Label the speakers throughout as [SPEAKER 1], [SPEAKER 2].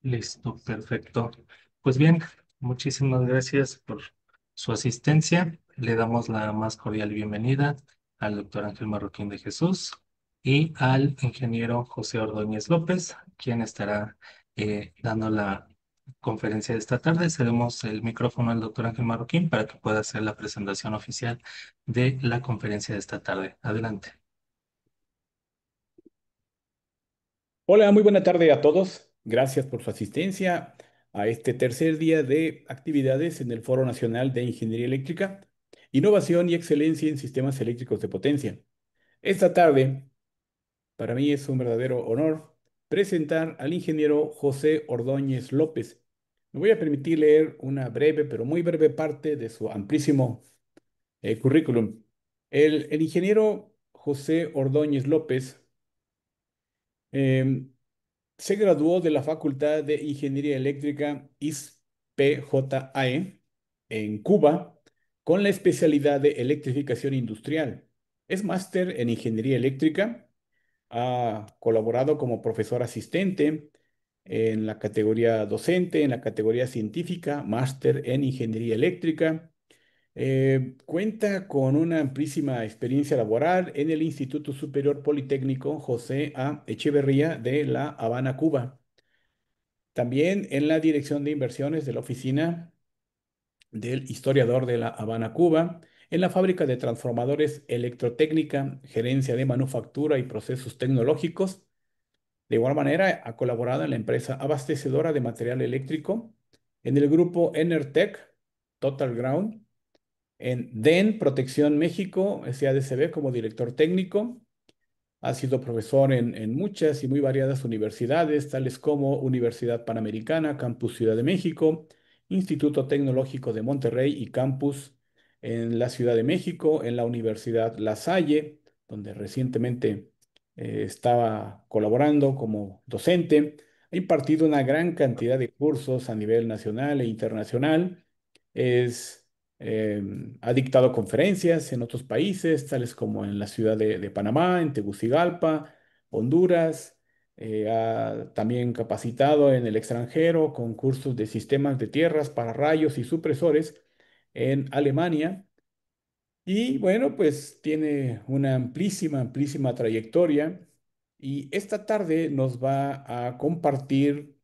[SPEAKER 1] Listo, perfecto. Pues bien, muchísimas gracias por su asistencia. Le damos la más cordial bienvenida al doctor Ángel Marroquín de Jesús y al ingeniero José Ordóñez López, quien estará dando la conferencia de esta tarde. Cedemos el micrófono al doctor Ángel Marroquín para que pueda hacer la presentación oficial de la conferencia de esta tarde. Adelante.
[SPEAKER 2] Hola, muy buena tarde a todos. Gracias por su asistencia a este tercer día de actividades en el Foro Nacional de Ingeniería Eléctrica, Innovación y Excelencia en Sistemas Eléctricos de Potencia. Esta tarde, para mí es un verdadero honor presentar al ingeniero José Ordóñez López. Me voy a permitir leer una breve, pero muy breve parte de su amplísimo currículum. El ingeniero José Ordóñez López em, se graduó de la Facultad de Ingeniería Eléctrica ISPJAE en Cuba con la especialidad de electrificación industrial. Es máster en Ingeniería Eléctrica. Ha colaborado como profesor asistente en la categoría docente, en la categoría científica, máster en Ingeniería Eléctrica. Cuenta con una amplísima experiencia laboral en el Instituto Superior Politécnico José A. Echeverría de La Habana, Cuba. También en la Dirección de Inversiones de la Oficina del Historiador de La Habana, Cuba, en la Fábrica de Transformadores Electrotécnica, Gerencia de Manufactura y Procesos Tecnológicos. De igual manera, ha colaborado en la empresa abastecedora de material eléctrico, en el grupo Enertec, Total Ground, en DEN Protección México, SADCB, como director técnico. Ha sido profesor en muchas y muy variadas universidades, tales como Universidad Panamericana, Campus Ciudad de México, Instituto Tecnológico de Monterrey y Campus en la Ciudad de México, en la Universidad La Salle, donde recientemente estaba colaborando como docente. Ha impartido una gran cantidad de cursos a nivel nacional e internacional. Es Ha dictado conferencias en otros países, tales como en la ciudad de Panamá, en Tegucigalpa, Honduras. Ha también capacitado en el extranjero con cursos de sistemas de tierras para rayos y supresores en Alemania. Y bueno, pues tiene una amplísima trayectoria y esta tarde nos va a compartir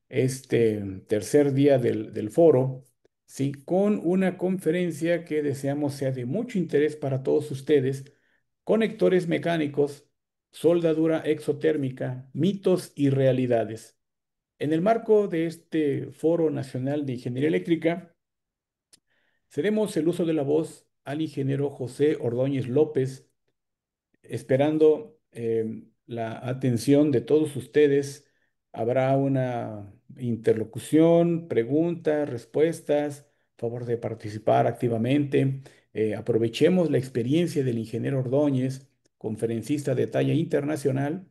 [SPEAKER 2] este tercer día del foro, ¿sí? Con una conferencia que deseamos sea de mucho interés para todos ustedes: conectores mecánicos, soldadura exotérmica, mitos y realidades. En el marco de este Foro Nacional de Ingeniería Eléctrica, cedemos el uso de la voz al ingeniero José Ordóñez López, esperando la atención de todos ustedes. Habrá una interlocución, preguntas, respuestas. Favor de participar activamente. Aprovechemos la experiencia del ingeniero Ordóñez, conferencista de talla internacional,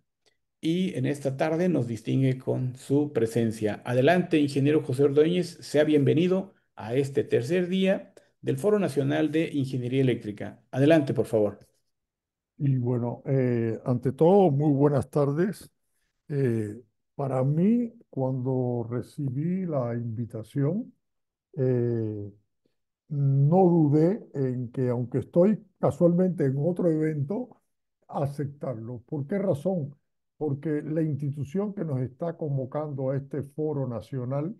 [SPEAKER 2] y en esta tarde nos distingue con su presencia. Adelante, ingeniero José Ordóñez, sea bienvenido a este tercer día del Foro Nacional de Ingeniería Eléctrica. Adelante, por favor.
[SPEAKER 3] Y bueno, ante todo, muy buenas tardes. Eh, para mí, cuando recibí la invitación, eh, no dudé en que, aunque estoy casualmente en otro evento, aceptarlo. ¿Por qué razón? Porque la institución que nos está convocando a este foro nacional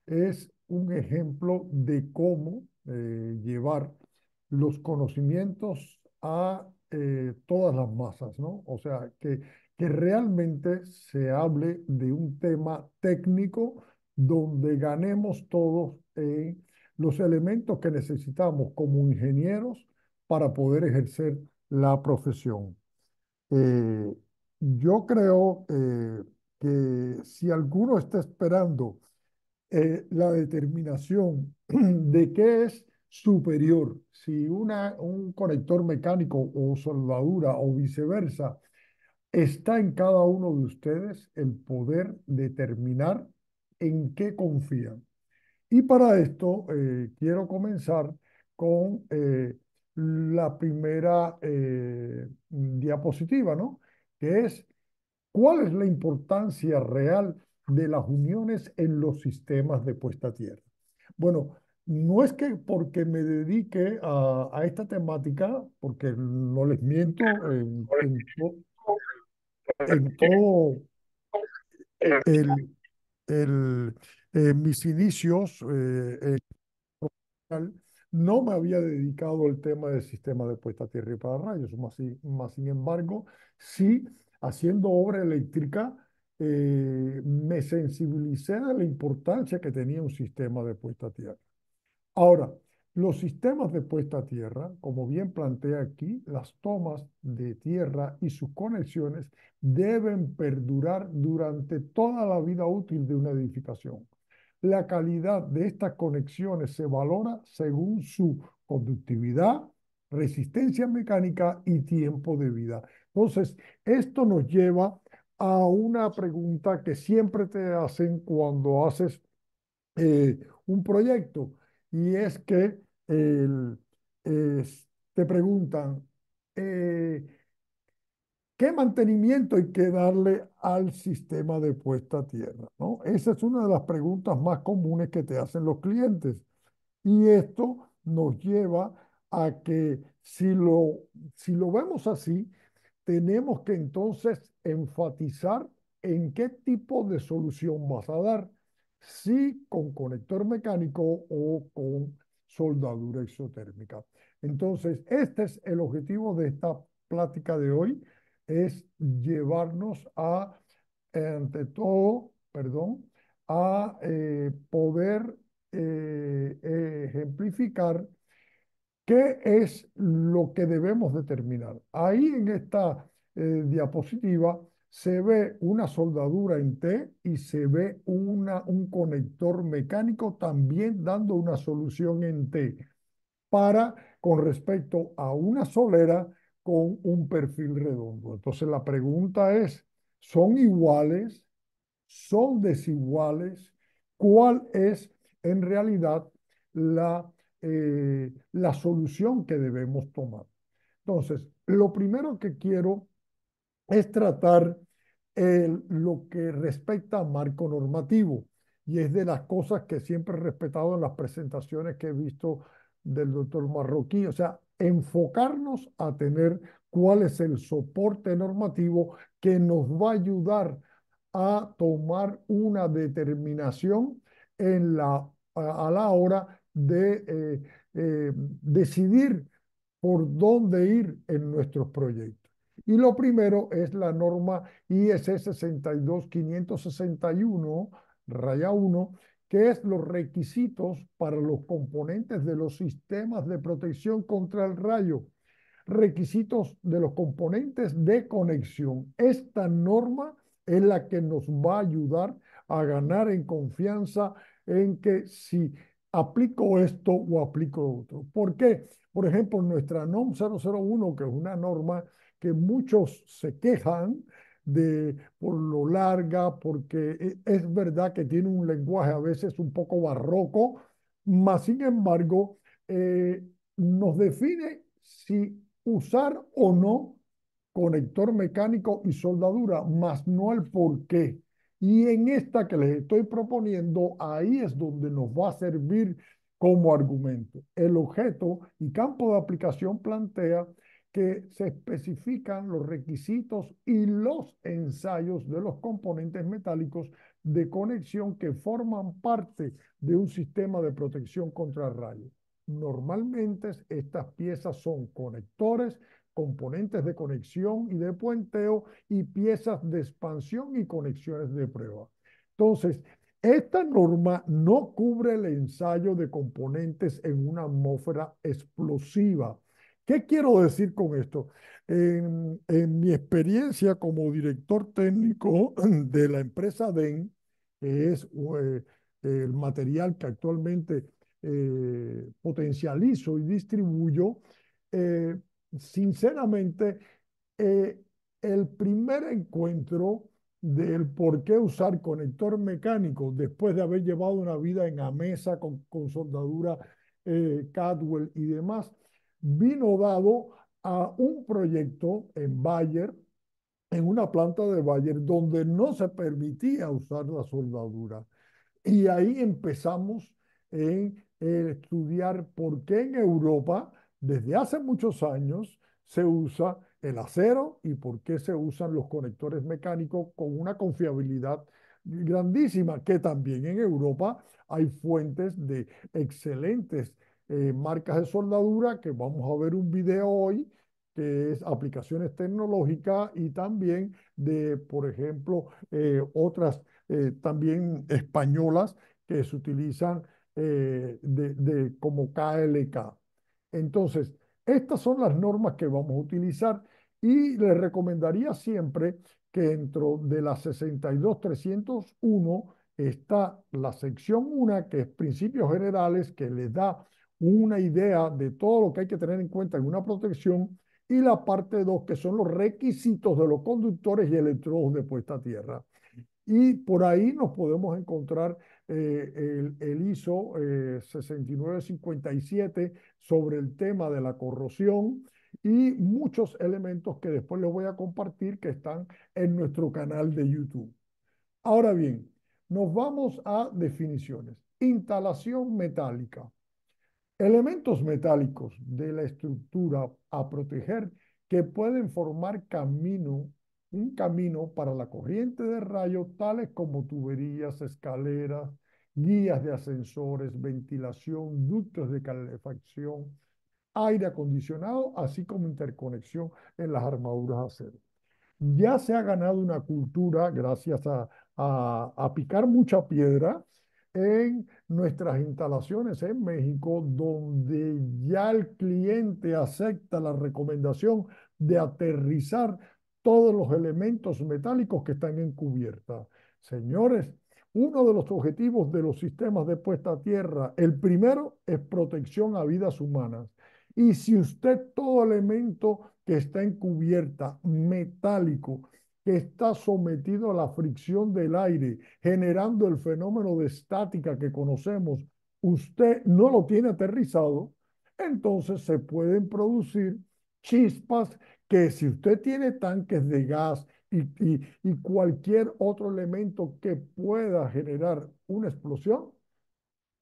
[SPEAKER 3] es un ejemplo de cómo llevar los conocimientos a todas las masas, ¿no? O sea, que realmente se hable de un tema técnico donde ganemos todos los elementos que necesitamos como ingenieros para poder ejercer la profesión. Eh, yo creo que si alguno está esperando la determinación de qué es superior, si un conector mecánico o soldadura o viceversa, está en cada uno de ustedes el poder determinar en qué confían. Y para esto quiero comenzar con la primera diapositiva, ¿no? que es ¿cuál es la importancia real de las uniones en los sistemas de puesta a tierra? Bueno, no es que porque me dedique a esta temática, porque no les miento, en todo el, mis inicios, no me había dedicado al tema del sistema de puesta a tierra y para rayos, más sin embargo, sí, haciendo obra eléctrica, me sensibilicé de la importancia que tenía un sistema de puesta a tierra. Ahora, los sistemas de puesta a tierra, como bien plantea aquí, las tomas de tierra y sus conexiones deben perdurar durante toda la vida útil de una edificación. La calidad de estas conexiones se valora según su conductividad, resistencia mecánica y tiempo de vida. Entonces, esto nos lleva a una pregunta que siempre te hacen cuando haces un proyecto, y es que el- te preguntan, eh, ¿qué mantenimiento hay que darle al sistema de puesta a tierra? ¿No? Esa es una de las preguntas más comunes que te hacen los clientes. Y esto nos lleva a que si lo vemos así, tenemos que entonces enfatizar en qué tipo de solución vas a dar, si con conector mecánico o con soldadura exotérmica. Entonces, este es el objetivo de esta plática de hoy, es llevarnos a, ante todo, perdón, a poder ejemplificar ¿qué es lo que debemos determinar? Ahí en esta diapositiva se ve una soldadura en T y se ve un conector mecánico también dando una solución en T para con respecto a una solera con un perfil redondo. Entonces la pregunta es, ¿son iguales? ¿Son desiguales? ¿Cuál es en realidad la solución que debemos tomar? Entonces, lo primero que quiero es tratar lo que respecta a marco normativo, y es de las cosas que siempre he respetado en las presentaciones que he visto del doctor Marroquí, o sea, enfocarnos a tener cuál es el soporte normativo que nos va a ayudar a tomar una determinación a la hora de decidir por dónde ir en nuestros proyectos. Y lo primero es la norma IS 62561, raya 1, que es los requisitos para los componentes de los sistemas de protección contra el rayo, requisitos de los componentes de conexión. Esta norma es la que nos va a ayudar a ganar en confianza en que si aplico esto o aplico otro. ¿Por qué? Por ejemplo, nuestra NOM 001, que es una norma que muchos se quejan de por lo larga, porque es verdad que tiene un lenguaje a veces un poco barroco, mas sin embargo nos define si usar o no conector mecánico y soldadura, más no el por qué. Y en esta que les estoy proponiendo, ahí es donde nos va a servir como argumento. El objeto y campo de aplicación plantea que se especifican los requisitos y los ensayos de los componentes metálicos de conexión que forman parte de un sistema de protección contra rayos. Normalmente estas piezas son conectores, componentes de conexión y de puenteo y piezas de expansión y conexiones de prueba. Entonces, esta norma no cubre el ensayo de componentes en una atmósfera explosiva. ¿Qué quiero decir con esto? En mi experiencia como director técnico de la empresa DEN, que es el material que actualmente potencializo y distribuyo, eh, sinceramente, eh, el primer encuentro del por qué usar conector mecánico después de haber llevado una vida en Amesa con soldadura Cadwell y demás, vino dado a un proyecto en Bayer en una planta de Bayer donde no se permitía usar la soldadura. Y ahí empezamos en estudiar por qué en Europa, desde hace muchos años, se usa el acero y por qué se usan los conectores mecánicos con una confiabilidad grandísima, que también en Europa hay fuentes de excelentes marcas de soldadura, que vamos a ver un video hoy, que es aplicaciones tecnológicas y también de, por ejemplo, otras también españolas que se utilizan como KLK. Entonces, estas son las normas que vamos a utilizar y les recomendaría siempre que dentro de la 62301 está la sección 1, que es principios generales, que les da una idea de todo lo que hay que tener en cuenta en una protección, y la parte 2, que son los requisitos de los conductores y electrodos de puesta a tierra. Y por ahí nos podemos encontrar el ISO 6957 sobre el tema de la corrosión y muchos elementos que después les voy a compartir que están en nuestro canal de YouTube. Ahora bien, nos vamos a definiciones. Instalación metálica. Elementos metálicos de la estructura a proteger que pueden formar un camino para la corriente de rayos, tales como tuberías, escaleras, guías de ascensores, ventilación, ductos de calefacción, aire acondicionado, así como interconexión en las armaduras de acero. Ya se ha ganado una cultura gracias a picar mucha piedra en nuestras instalaciones en México, donde ya el cliente acepta la recomendación de aterrizar todos los elementos metálicos que están en cubierta. Señores, uno de los objetivos de los sistemas de puesta a tierra, el primero es protección a vidas humanas. Y si usted todo elemento que está en cubierta, metálico, que está sometido a la fricción del aire, generando el fenómeno de estática que conocemos, usted no lo tiene aterrizado, entonces se pueden producir chispas que si usted tiene tanques de gas y cualquier otro elemento que pueda generar una explosión,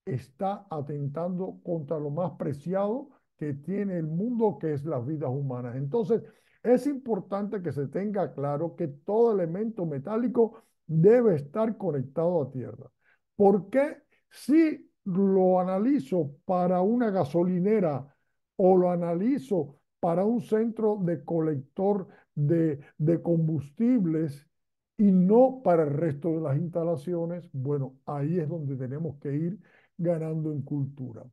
[SPEAKER 3] está atentando contra lo más preciado que tiene el mundo, que es las vidas humanas. Entonces, es importante que se tenga claro que todo elemento metálico debe estar conectado a tierra. ¿Por qué? Si lo analizo para una gasolinera o lo analizo para un centro de colector de combustibles y no para el resto de las instalaciones, bueno, ahí es donde tenemos que ir ganando en cultura.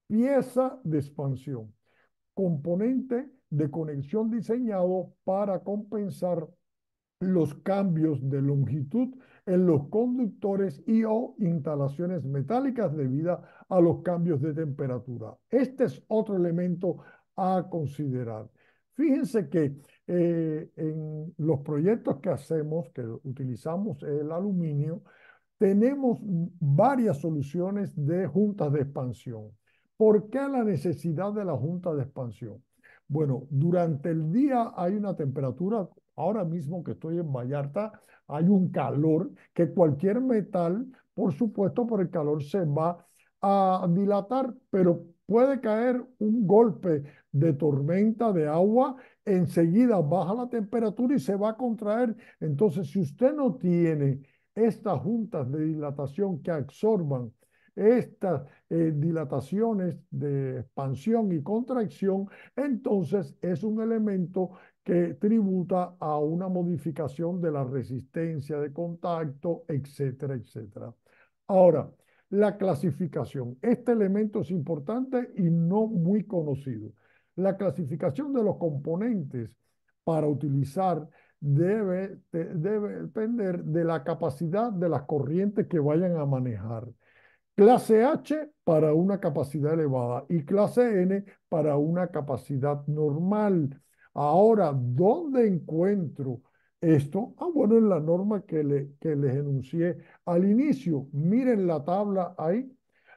[SPEAKER 3] Pieza de expansión, componente de conexión diseñado para compensar los cambios de longitud en los conductores y o instalaciones metálicas debido a los cambios de temperatura. Este es otro elemento a considerar. Fíjense que en los proyectos que hacemos, que utilizamos el aluminio, tenemos varias soluciones de juntas de expansión. ¿Por qué la necesidad de la junta de expansión? Bueno, durante el día hay una temperatura, ahora mismo que estoy en Vallarta, hay un calor que cualquier metal, por supuesto, por el calor se va a dilatar, pero puede caer un golpe de tormenta de agua, enseguida baja la temperatura y se va a contraer. Entonces, si usted no tiene estas juntas de dilatación que absorban estas dilataciones de expansión y contracción, entonces es un elemento que tributa a una modificación de la resistencia de contacto, etcétera, etcétera. Ahora, la clasificación. Este elemento es importante y no muy conocido. La clasificación de los componentes para utilizar debe depender de la capacidad de las corrientes que vayan a manejar. Clase H para una capacidad elevada y clase N para una capacidad normal. Ahora, ¿dónde encuentro esto? Ah, bueno, en la norma que les enuncié al inicio. Miren la tabla ahí.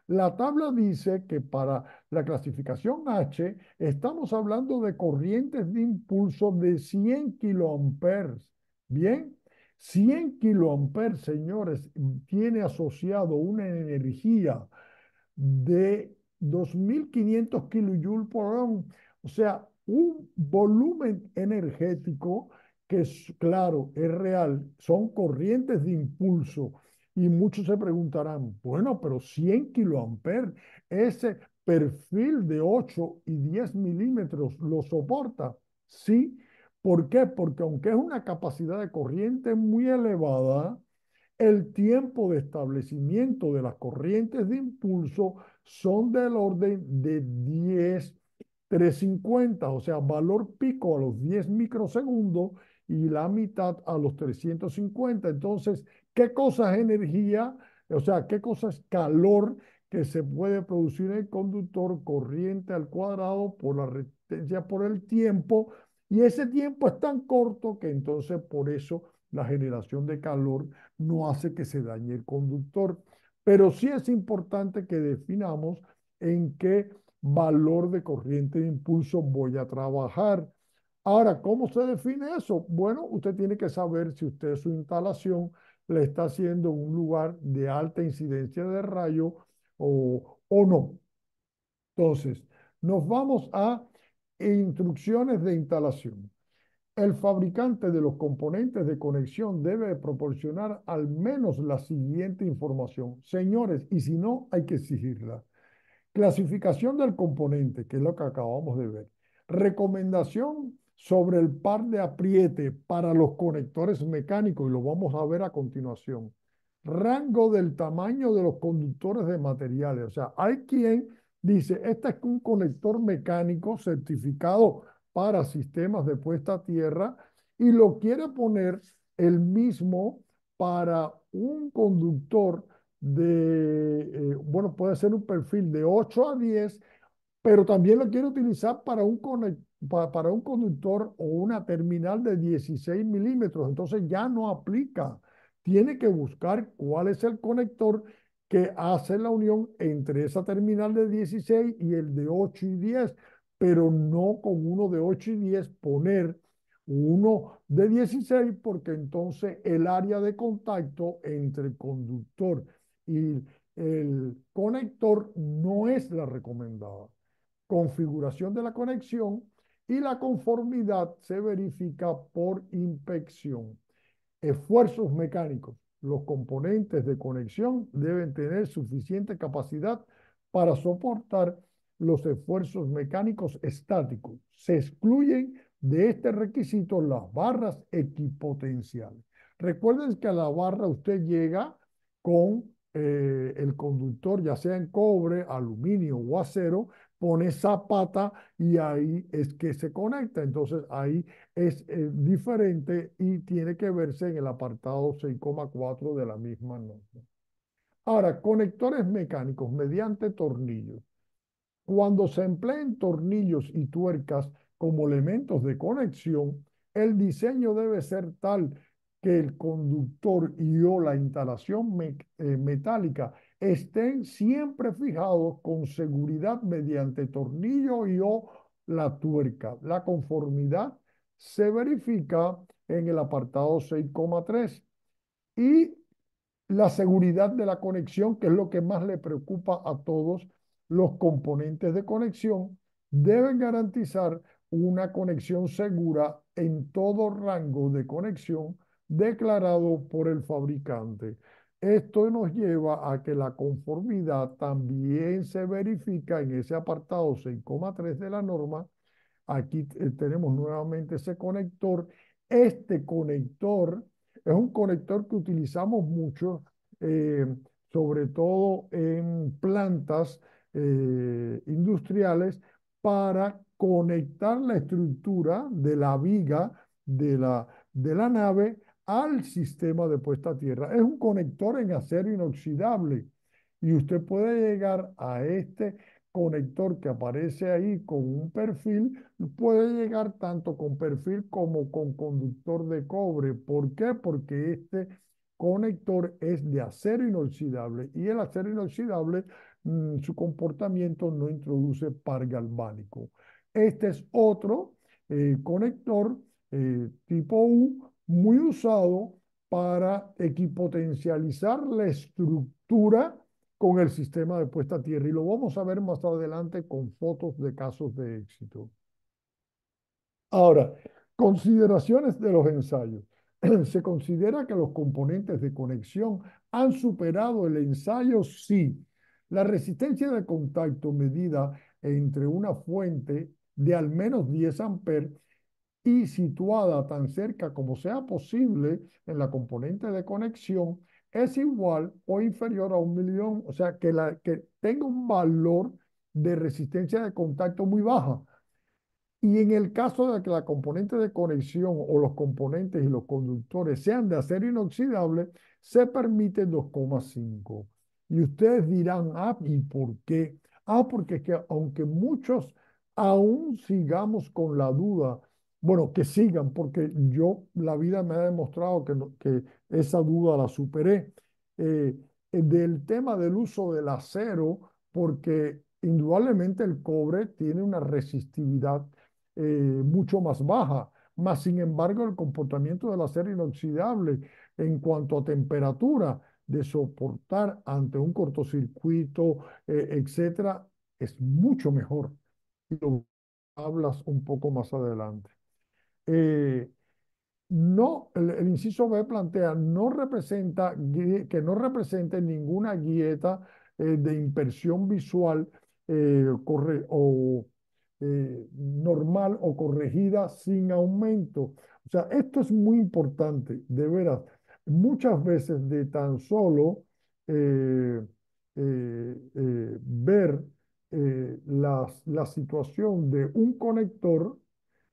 [SPEAKER 3] La tabla dice que para la clasificación H estamos hablando de corrientes de impulso de 100 kiloamperes. Bien, 100 kiloamperes, señores, tiene asociado una energía de 2.500 kilojoules por hora, o sea, un volumen energético que es, claro, es real, son corrientes de impulso. Y muchos se preguntarán, bueno, pero 100 kiloamperes, ese perfil de 8 y 10 milímetros lo soporta. Sí, ¿por qué? Porque aunque es una capacidad de corriente muy elevada, el tiempo de establecimiento de las corrientes de impulso son del orden de 10, 350, o sea, valor pico a los 10 microsegundos y la mitad a los 350. Entonces, ¿qué cosa es energía? O sea, ¿qué cosa es calor que se puede producir en el conductor? Corriente al cuadrado por la resistencia por el tiempo. Y ese tiempo es tan corto que entonces por eso la generación de calor no hace que se dañe el conductor. Pero sí es importante que definamos en qué valor de corriente de impulso voy a trabajar. Ahora, ¿cómo se define eso? Bueno, usted tiene que saber si usted su instalación le está haciendo en un lugar de alta incidencia de rayo o no. Entonces, nos vamos a instrucciones de instalación. El fabricante de los componentes de conexión debe proporcionar al menos la siguiente información. Señores, y si no, hay que exigirla. Clasificación del componente, que es lo que acabamos de ver. Recomendación sobre el par de apriete para los conectores mecánicos, y lo vamos a ver a continuación. Rango del tamaño de los conductores de materiales. O sea, hay quien dice, este es un conector mecánico certificado para sistemas de puesta a tierra y lo quiere poner el mismo para un conductor bueno, puede ser un perfil de 8 a 10, pero también lo quiere utilizar para para un conductor o una terminal de 16 milímetros. Entonces ya no aplica. Tiene que buscar cuál es el conector que hace la unión entre esa terminal de 16 y el de 8 y 10, pero no con uno de 8 y 10 poner uno de 16 porque entonces el área de contacto entre el conductor y el conector no es la recomendada. Configuración de la conexión y la conformidad se verifica por inspección. Esfuerzos mecánicos. Los componentes de conexión deben tener suficiente capacidad para soportar los esfuerzos mecánicos estáticos. Se excluyen de este requisito las barras equipotenciales. Recuerden que a la barra usted llega con el conductor, ya sea en cobre, aluminio o acero, pone zapata y ahí es que se conecta. Entonces ahí es diferente y tiene que verse en el apartado 6,4 de la misma norma. Ahora, conectores mecánicos mediante tornillos. Cuando se empleen tornillos y tuercas como elementos de conexión, el diseño debe ser tal que el conductor y o la instalación metálica estén siempre fijados con seguridad mediante tornillo y o la tuerca. La conformidad se verifica en el apartado 6,3 y la seguridad de la conexión, que es lo que más le preocupa a todos los componentes de conexión, deben garantizar una conexión segura en todo rango de conexión declarado por el fabricante. Esto nos lleva a que la conformidad también se verifica en ese apartado 6,3 de la norma. Aquí tenemos nuevamente ese conector. Este conector es un conector que utilizamos mucho, eh, sobre todo en plantas industriales, para conectar la estructura de la viga de la nave al sistema de puesta a tierra. Es un conector en acero inoxidable y usted puede llegar a este conector que aparece ahí con un perfil, puede llegar tanto con perfil como con conductor de cobre. ¿Por qué? Porque este conector es de acero inoxidable y el acero inoxidable, su comportamiento no introduce par galvánico. Este es otro conector tipo U, muy usado para equipotencializar la estructura con el sistema de puesta a tierra. Y lo vamos a ver más adelante con fotos de casos de éxito. Ahora, consideraciones de los ensayos. ¿Se considera que los componentes de conexión han superado el ensayo? Sí. La resistencia de contacto medida entre una fuente de al menos 10 amperes y situada tan cerca como sea posible en la componente de conexión es igual o inferior a 1 millón, o sea, que tenga un valor de resistencia de contacto muy baja. Y en el caso de que la componente de conexión o los componentes y los conductores sean de acero inoxidable, se permite 2,5. Y ustedes dirán, ah, ¿y por qué? Ah, porque es que aunque muchos aún sigamos con la duda, bueno, que sigan, porque yo, la vida me ha demostrado que esa duda la superé, eh, del tema del uso del acero, porque indudablemente el cobre tiene una resistividad mucho más baja. Más sin embargo, el comportamiento del acero inoxidable en cuanto a temperatura de soportar ante un cortocircuito, etcétera, es mucho mejor. Y lo hablas un poco más adelante. Eh, no, el inciso B plantea que no represente ninguna grieta de impresión visual normal o corregida sin aumento. O sea, esto es muy importante, de veras. Muchas veces de tan solo ver la situación de un conector,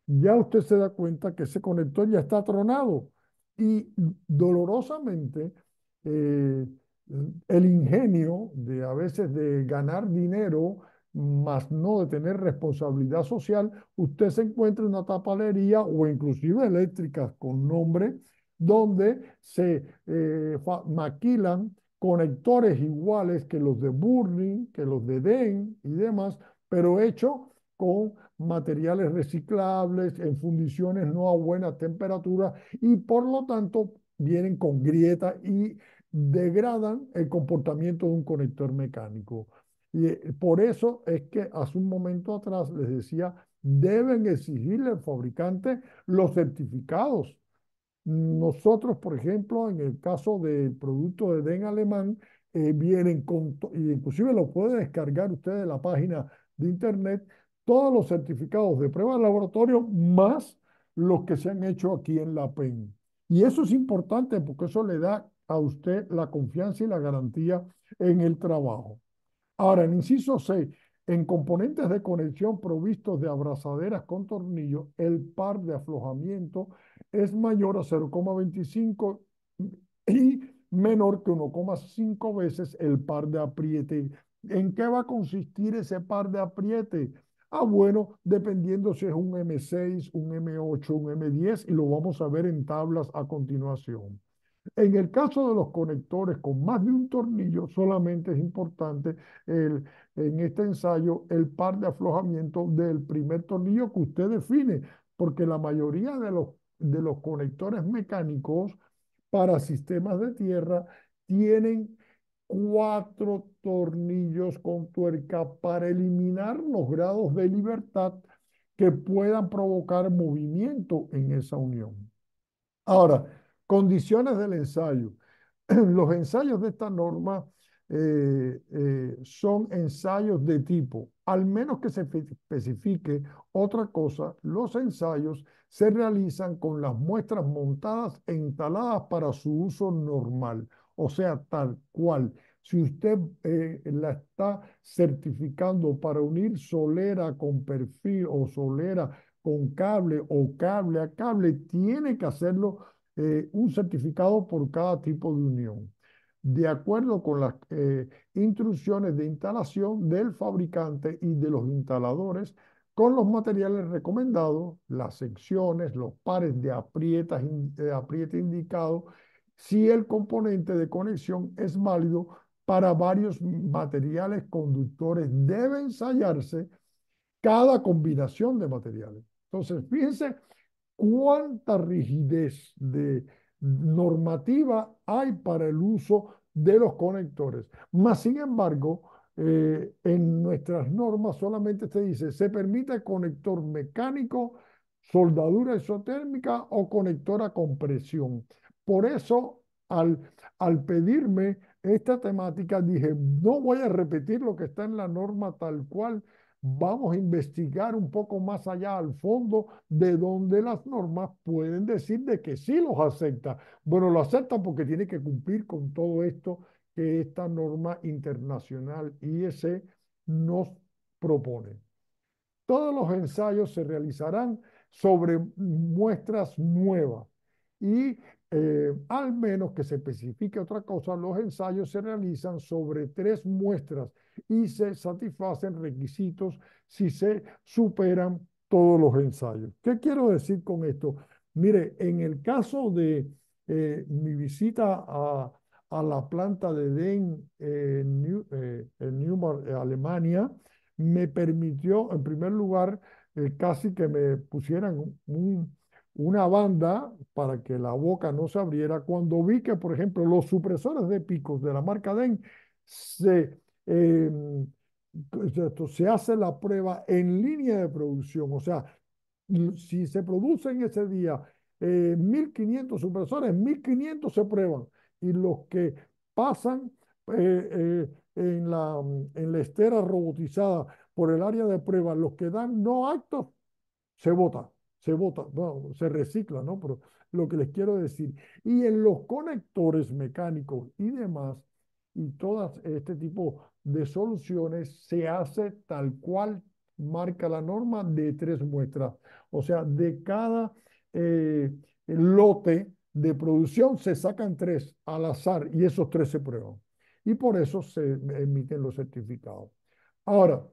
[SPEAKER 3] ya usted se da cuenta que ese conector ya está tronado y dolorosamente eh, el ingenio de a veces de ganar dinero, más no de tener responsabilidad social, usted se encuentra en una tapalería o inclusive eléctricas con nombre donde se maquilan conectores iguales que los de Burning, que los de DEN y demás, pero hecho con materiales reciclables, en fundiciones no a buena temperatura y por lo tanto vienen con grieta y degradan el comportamiento de un conector mecánico. Y por eso es que hace un momento atrás les decía, deben exigirle al fabricante los certificados. Nosotros, por ejemplo, en el caso del producto de DEN alemán, vienen con, y inclusive lo puede descargar usted de la página de internet, todos los certificados de prueba de laboratorio más los que se han hecho aquí en la PEN. Y eso es importante porque eso le da a usted la confianza y la garantía en el trabajo. Ahora, en inciso C, en componentes de conexión provistos de abrazaderas con tornillos, el par de aflojamiento es mayor a 0,25 y menor que 1,5 veces el par de apriete. ¿En qué va a consistir ese par de apriete? Ah, bueno, dependiendo si es un M6, un M8, un M10, y lo vamos a ver en tablas a continuación. En el caso de los conectores con más de un tornillo, solamente es importante en este ensayo el par de aflojamiento del primer tornillo que usted define, porque la mayoría de los conectores mecánicos para sistemas de tierra tienen 4 tornillos con tuerca para eliminar los grados de libertad que puedan provocar movimiento en esa unión. Ahora, condiciones del ensayo. Los ensayos de esta norma son ensayos de tipo, al menos que se especifique otra cosa, los ensayos se realizan con las muestras montadas e instaladas para su uso normal, o sea, tal cual. Si usted la está certificando para unir solera con perfil o solera con cable o cable a cable, tiene que hacerlo un certificado por cada tipo de unión, de acuerdo con las instrucciones de instalación del fabricante y de los instaladores, con los materiales recomendados, las secciones, los pares de apriete indicados si el componente de conexión es válido para varios materiales conductores. Debe ensayarse cada combinación de materiales. Entonces, fíjense cuánta rigidez de normativa hay para el uso de los conectores. Más sin embargo, en nuestras normas solamente se dice, se permite conector mecánico, soldadura isotérmica o conector a compresión. Por eso, al pedirme esta temática, dije, no voy a repetir lo que está en la norma tal cual, vamos a investigar un poco más allá al fondo de donde las normas pueden decir de que sí los acepta. Bueno, lo aceptan porque tiene que cumplir con todo esto que esta norma internacional IEC nos propone. Todos los ensayos se realizarán sobre muestras nuevas y al menos que se especifique otra cosa, los ensayos se realizan sobre 3 muestras y se satisfacen requisitos si se superan todos los ensayos. ¿Qué quiero decir con esto? Mire, en el caso de mi visita a la planta de DEN en Neumarkt, Alemania, me permitió, en primer lugar, casi que me pusieran una banda para que la boca no se abriera cuando vi que, por ejemplo, los supresores de picos de la marca DEN eh, se hace la prueba en línea de producción. O sea, si se producen ese día 1.500 supresores, 1.500 se prueban. Y los que pasan en la estera robotizada por el área de prueba, los que dan no aptos, se vota, bueno, se recicla, ¿no? Pero lo que les quiero decir, y en los conectores mecánicos y demás, y todas este tipo de soluciones, se hace tal cual marca la norma de 3 muestras. O sea, de cada lote de producción se sacan 3 al azar y esos 3 se prueban. Y por eso se emiten los certificados. Ahora,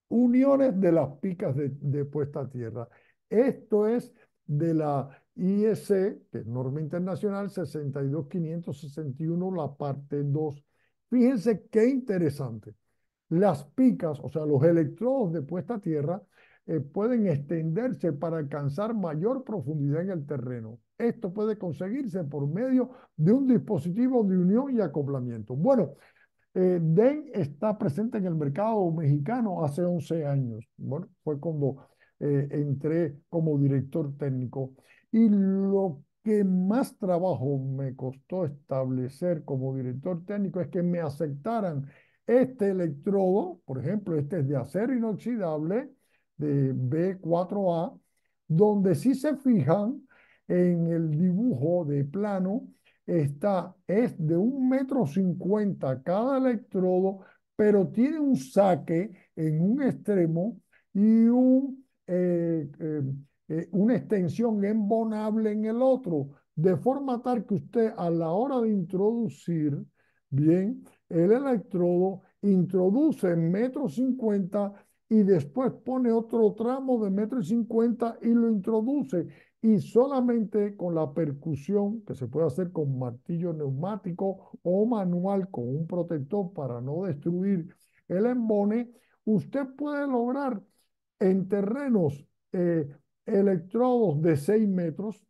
[SPEAKER 3] uniones de las picas de puesta a tierra. Esto es de la IEC, que es norma internacional 62561, la parte 2. Fíjense qué interesante. Las picas, o sea, los electrodos de puesta a tierra, pueden extenderse para alcanzar mayor profundidad en el terreno. Esto puede conseguirse por medio de un dispositivo de unión y acoplamiento. Bueno, DEN está presente en el mercado mexicano hace 11 años. Bueno, fue cuando entré como director técnico. Y lo que más trabajo me costó establecer como director técnico es que me aceptaran este electrodo, por ejemplo, este es de acero inoxidable, de B4A, donde si se fijan en el dibujo de plano, es de 1,50 m cada electrodo, pero tiene un saque en un extremo y una extensión embonable en el otro, de forma tal que usted a la hora de introducir, bien, el electrodo introduce 1,50 m y después pone otro tramo de 1,50 m y lo introduce y solamente con la percusión, que se puede hacer con martillo neumático o manual con un protector para no destruir el embone, usted puede lograr en terrenos electrodos de 6 metros,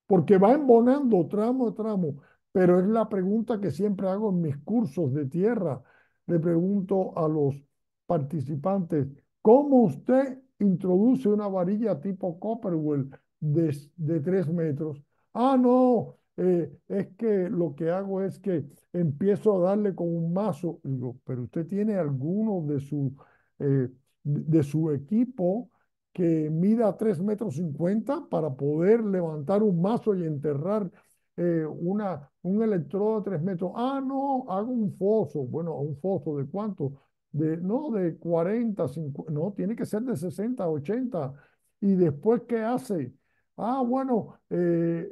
[SPEAKER 3] porque va embonando tramo a tramo, pero es la pregunta que siempre hago en mis cursos de tierra. Le pregunto a los participantes, ¿cómo usted introduce una varilla tipo Copperwell de 3 metros? Ah, no, es que lo que hago es que empiezo a darle con un mazo. Digo, pero usted tiene alguno de su equipo que mida 3,50 m para poder levantar un mazo y enterrar un electrodo de 3 metros. Ah, no, hago un foso. Bueno, ¿un foso de cuánto? No, de 40, 50, no, tiene que ser de 60, 80. ¿Y después qué hace? Ah, bueno,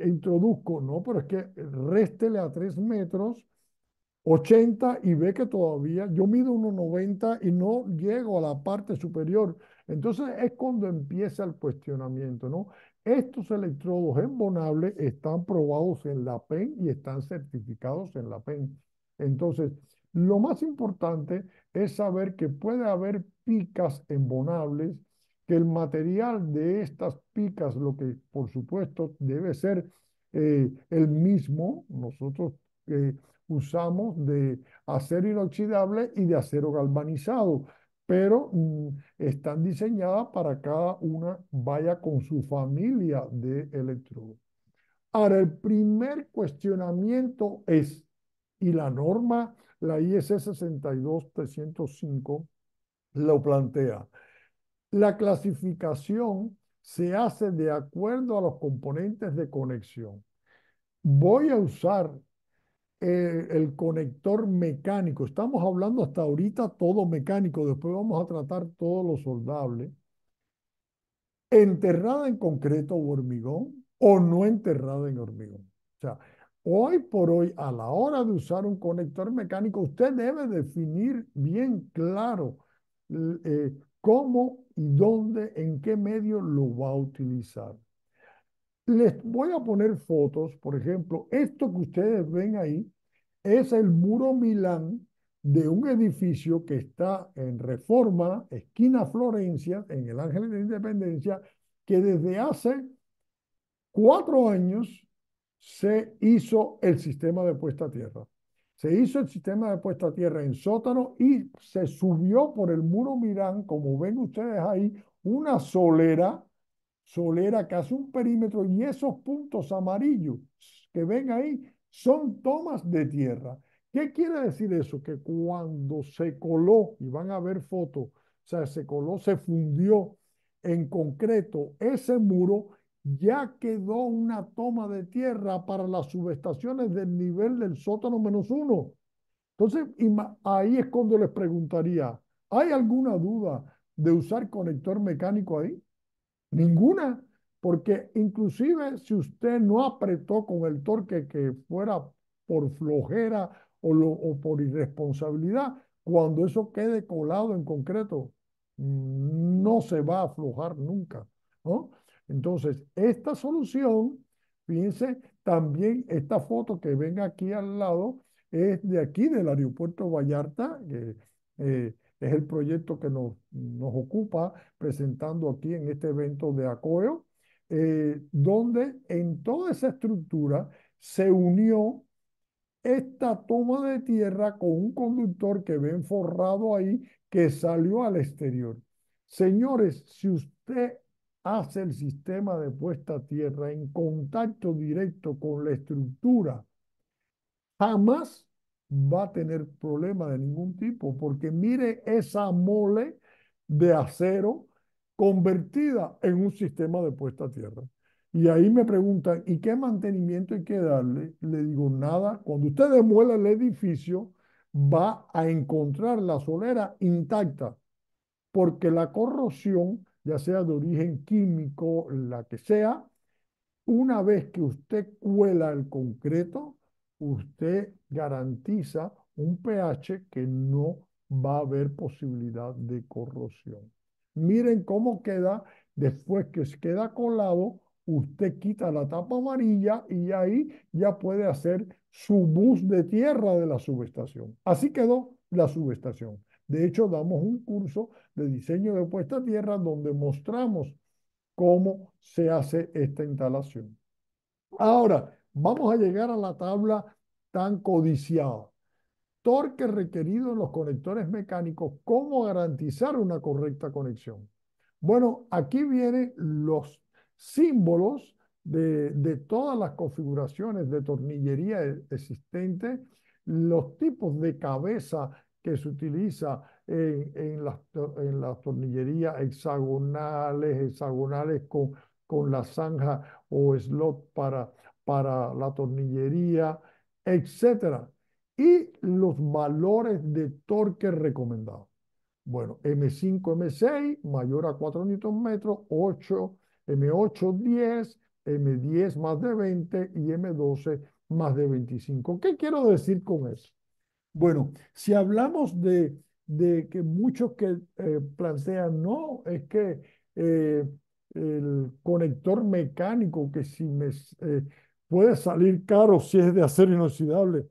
[SPEAKER 3] introduzco. No, pero es que réstele a 3 metros 80 y ve que todavía yo mido 1,90 y no llego a la parte superior. Entonces es cuando empieza el cuestionamiento, ¿no? estos electrodos embonables están probados en la PEN y están certificados en la PEN. Entonces, lo más importante es saber que puede haber picas embonables, que el material de estas picas, lo que por supuesto debe ser el mismo, nosotros usamos de acero inoxidable y de acero galvanizado, pero están diseñadas para cada una vaya con su familia de electrodos. Ahora, el primer cuestionamiento es, y la norma, la IS 62305, lo plantea. La clasificación se hace de acuerdo a los componentes de conexión. Voy a usar el conector mecánico. Estamos hablando hasta ahorita todo mecánico. Después vamos a tratar todo lo soldable. Enterrada en concreto o hormigón o no enterrada en hormigón. O sea, hoy por hoy, a la hora de usar un conector mecánico, usted debe definir bien claro cómo y dónde, en qué medio lo va a utilizar. Les voy a poner fotos, por ejemplo, esto que ustedes ven ahí es el muro Milán de un edificio que está en Reforma, esquina Florencia, en el Ángel de la Independencia, que desde hace 4 años se hizo el sistema de puesta a tierra. Se hizo el sistema de puesta a tierra en sótano y se subió por el muro Milán, como ven ustedes ahí, una solera que hace un perímetro y esos puntos amarillos que ven ahí son tomas de tierra. ¿Qué quiere decir eso? Que cuando se coló, y van a ver fotos, o sea, se coló, se fundió en concreto ese muro, ya quedó una toma de tierra para las subestaciones del nivel del sótano -1. Entonces, ahí es cuando les preguntaría, ¿hay alguna duda de usar conector mecánico ahí? Ninguna, porque inclusive si usted no apretó con el torque que fuera por flojera o por irresponsabilidad, cuando eso quede colado en concreto, no se va a aflojar nunca, ¿no? Entonces, esta solución, fíjense, también esta foto que ven aquí al lado es de aquí del aeropuerto Vallarta, que es el proyecto que nos ocupa presentando aquí en este evento de ACOEO, donde en toda esa estructura se unió esta toma de tierra con un conductor que ven forrado ahí que salió al exterior. Señores, si usted hace el sistema de puesta a tierra en contacto directo con la estructura, jamás va a tener problema de ningún tipo, porque mire esa mole de acero convertida en un sistema de puesta a tierra. Y ahí me preguntan, ¿y qué mantenimiento hay que darle? Le digo, nada, cuando usted demuela el edificio, va a encontrar la solera intacta, porque la corrosión, ya sea de origen químico, la que sea, una vez que usted cuela el concreto, usted garantiza un pH que no va a haber posibilidad de corrosión. Miren cómo queda después que se queda colado, usted quita la tapa amarilla y ahí ya puede hacer su bus de tierra de la subestación. Así quedó la subestación. De hecho, damos un curso de diseño de puesta a tierra donde mostramos cómo se hace esta instalación. Ahora, vamos a llegar a la tabla tan codiciada. Torque requerido en los conectores mecánicos, ¿cómo garantizar una correcta conexión? Bueno, aquí vienen los símbolos de todas las configuraciones de tornillería existentes, los tipos de cabeza que se utiliza en las tornillerías hexagonales con la zanja o slot para la tornillería, etcétera. Y los valores de torque recomendados. Bueno, M5, M6 mayor a 4 Nm, 8, M8, 10, M10 más de 20 y M12 más de 25. ¿Qué quiero decir con eso? Bueno, si hablamos de que muchos que plantean, no, es que el conector mecánico que si puede salir caro si es de acero inoxidable.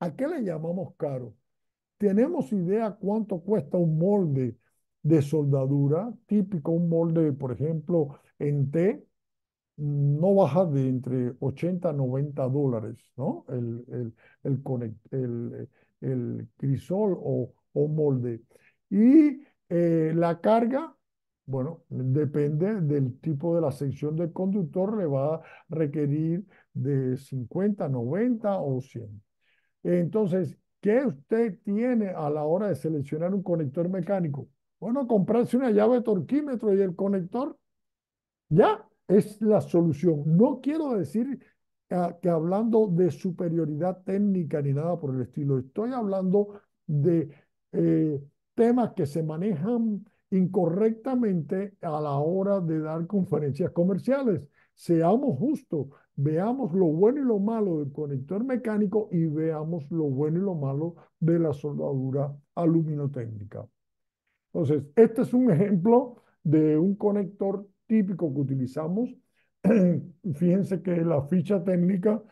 [SPEAKER 3] ¿A qué le llamamos caro? ¿Tenemos idea cuánto cuesta un molde de soldadura? Típico, un molde, por ejemplo, en T, no baja de entre 80 a 90 dólares, ¿no? El crisol o molde. Y la carga, bueno, depende del tipo de la sección del conductor, le va a requerir de 50, 90 o 100. Entonces, ¿qué usted tiene a la hora de seleccionar un conector mecánico? Bueno, comprarse una llave torquímetro y el conector ya es la solución. No quiero decir que hablando de superioridad técnica ni nada por el estilo. Estoy hablando de eh, temas que se manejan incorrectamente a la hora de dar conferencias comerciales. Seamos justos, veamos lo bueno y lo malo del conector mecánico y veamos lo bueno y lo malo de la soldadura aluminotécnica. Entonces, este es un ejemplo de un conector típico que utilizamos. Fíjense que la ficha técnica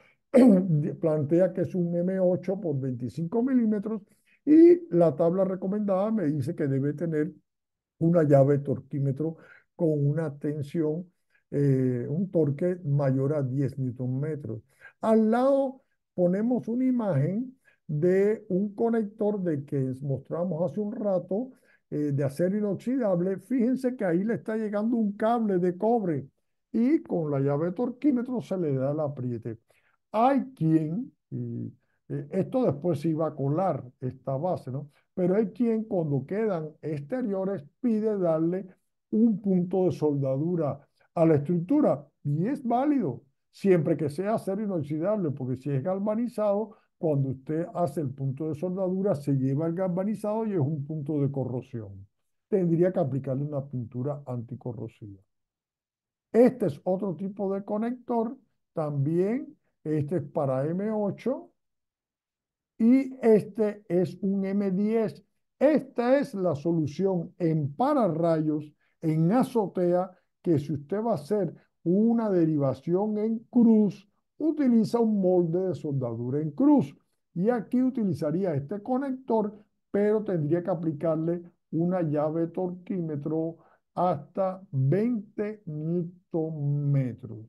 [SPEAKER 3] plantea que es un M8 por 25 milímetros y la tabla recomendada me dice que debe tener una llave torquímetro con una tensión, un torque mayor a 10 newton metros. Al lado ponemos una imagen de un conector de que mostramos hace un rato, de acero inoxidable. Fíjense que ahí le está llegando un cable de cobre y con la llave torquímetro se le da el apriete. Hay quien, y esto después se iba a colar, esta base, ¿no? Pero hay quien cuando quedan exteriores pide darle un punto de soldadura a la estructura y es válido siempre que sea acero inoxidable, porque si es galvanizado, cuando usted hace el punto de soldadura se lleva el galvanizado y es un punto de corrosión. Tendría que aplicarle una pintura anticorrosiva. Este es otro tipo de conector, también este es para M8 y este es un M10. Esta es la solución en pararrayos, en azotea, que si usted va a hacer una derivación en cruz, utiliza un molde de soldadura en cruz. Y aquí utilizaría este conector, pero tendría que aplicarle una llave torquímetro hasta 20 newton metros.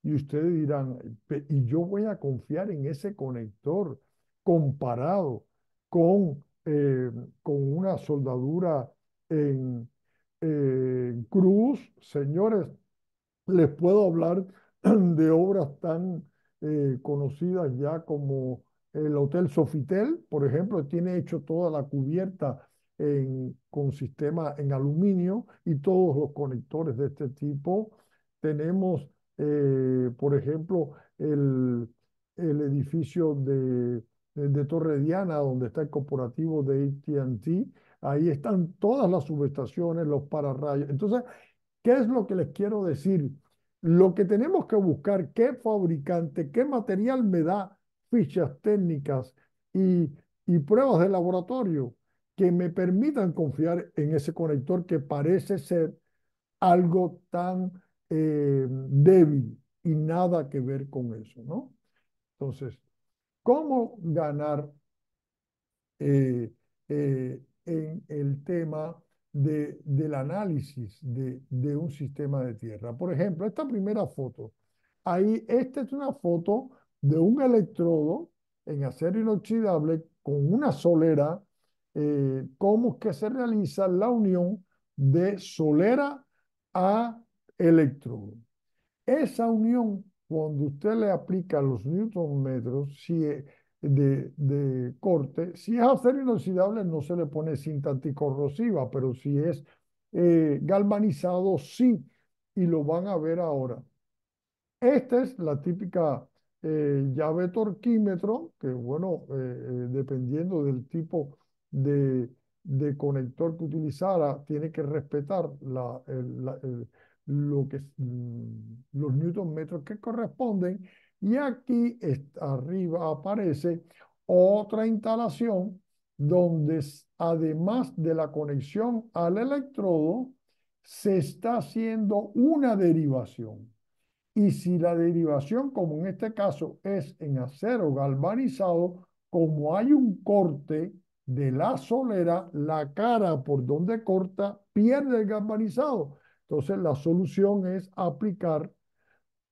[SPEAKER 3] Y ustedes dirán, ¿y yo voy a confiar en ese conector comparado con, eh, con una soldadura en cruz? Señores, les puedo hablar de obras tan conocidas ya como el Hotel Sofitel, por ejemplo, tiene hecho toda la cubierta con sistema en aluminio y todos los conectores de este tipo. Tenemos, por ejemplo, el edificio de Torre Diana, donde está el corporativo de AT&T. Ahí están todas las subestaciones, los pararrayos. Entonces, ¿qué es lo que les quiero decir? Lo que tenemos que buscar, qué fabricante, qué material me da fichas técnicas y, y pruebas de laboratorio que me permitan confiar en ese conector que parece ser algo tan débil y nada que ver con eso, ¿no? Entonces, ¿cómo ganar en el tema del análisis de un sistema de tierra? Por ejemplo, esta primera foto, ahí, esta es una foto de un electrodo en acero inoxidable con una solera, cómo es que se realiza la unión de solera a electrodo. Esa unión, cuando usted le aplica los newton metros de corte, si es acero inoxidable no se le pone cinta anticorrosiva, pero si es galvanizado, sí, y lo van a ver ahora. Esta es la típica llave torquímetro, que bueno, dependiendo del tipo de conector que utilizara, tiene que respetar lo que, los newton metros que corresponden. Y aquí arriba aparece otra instalación donde además de la conexión al electrodo, se está haciendo una derivación. Y si la derivación, como en este caso, es en acero galvanizado, como hay un corte de la solera, la cara por donde corta pierde el galvanizado. Entonces la solución es aplicar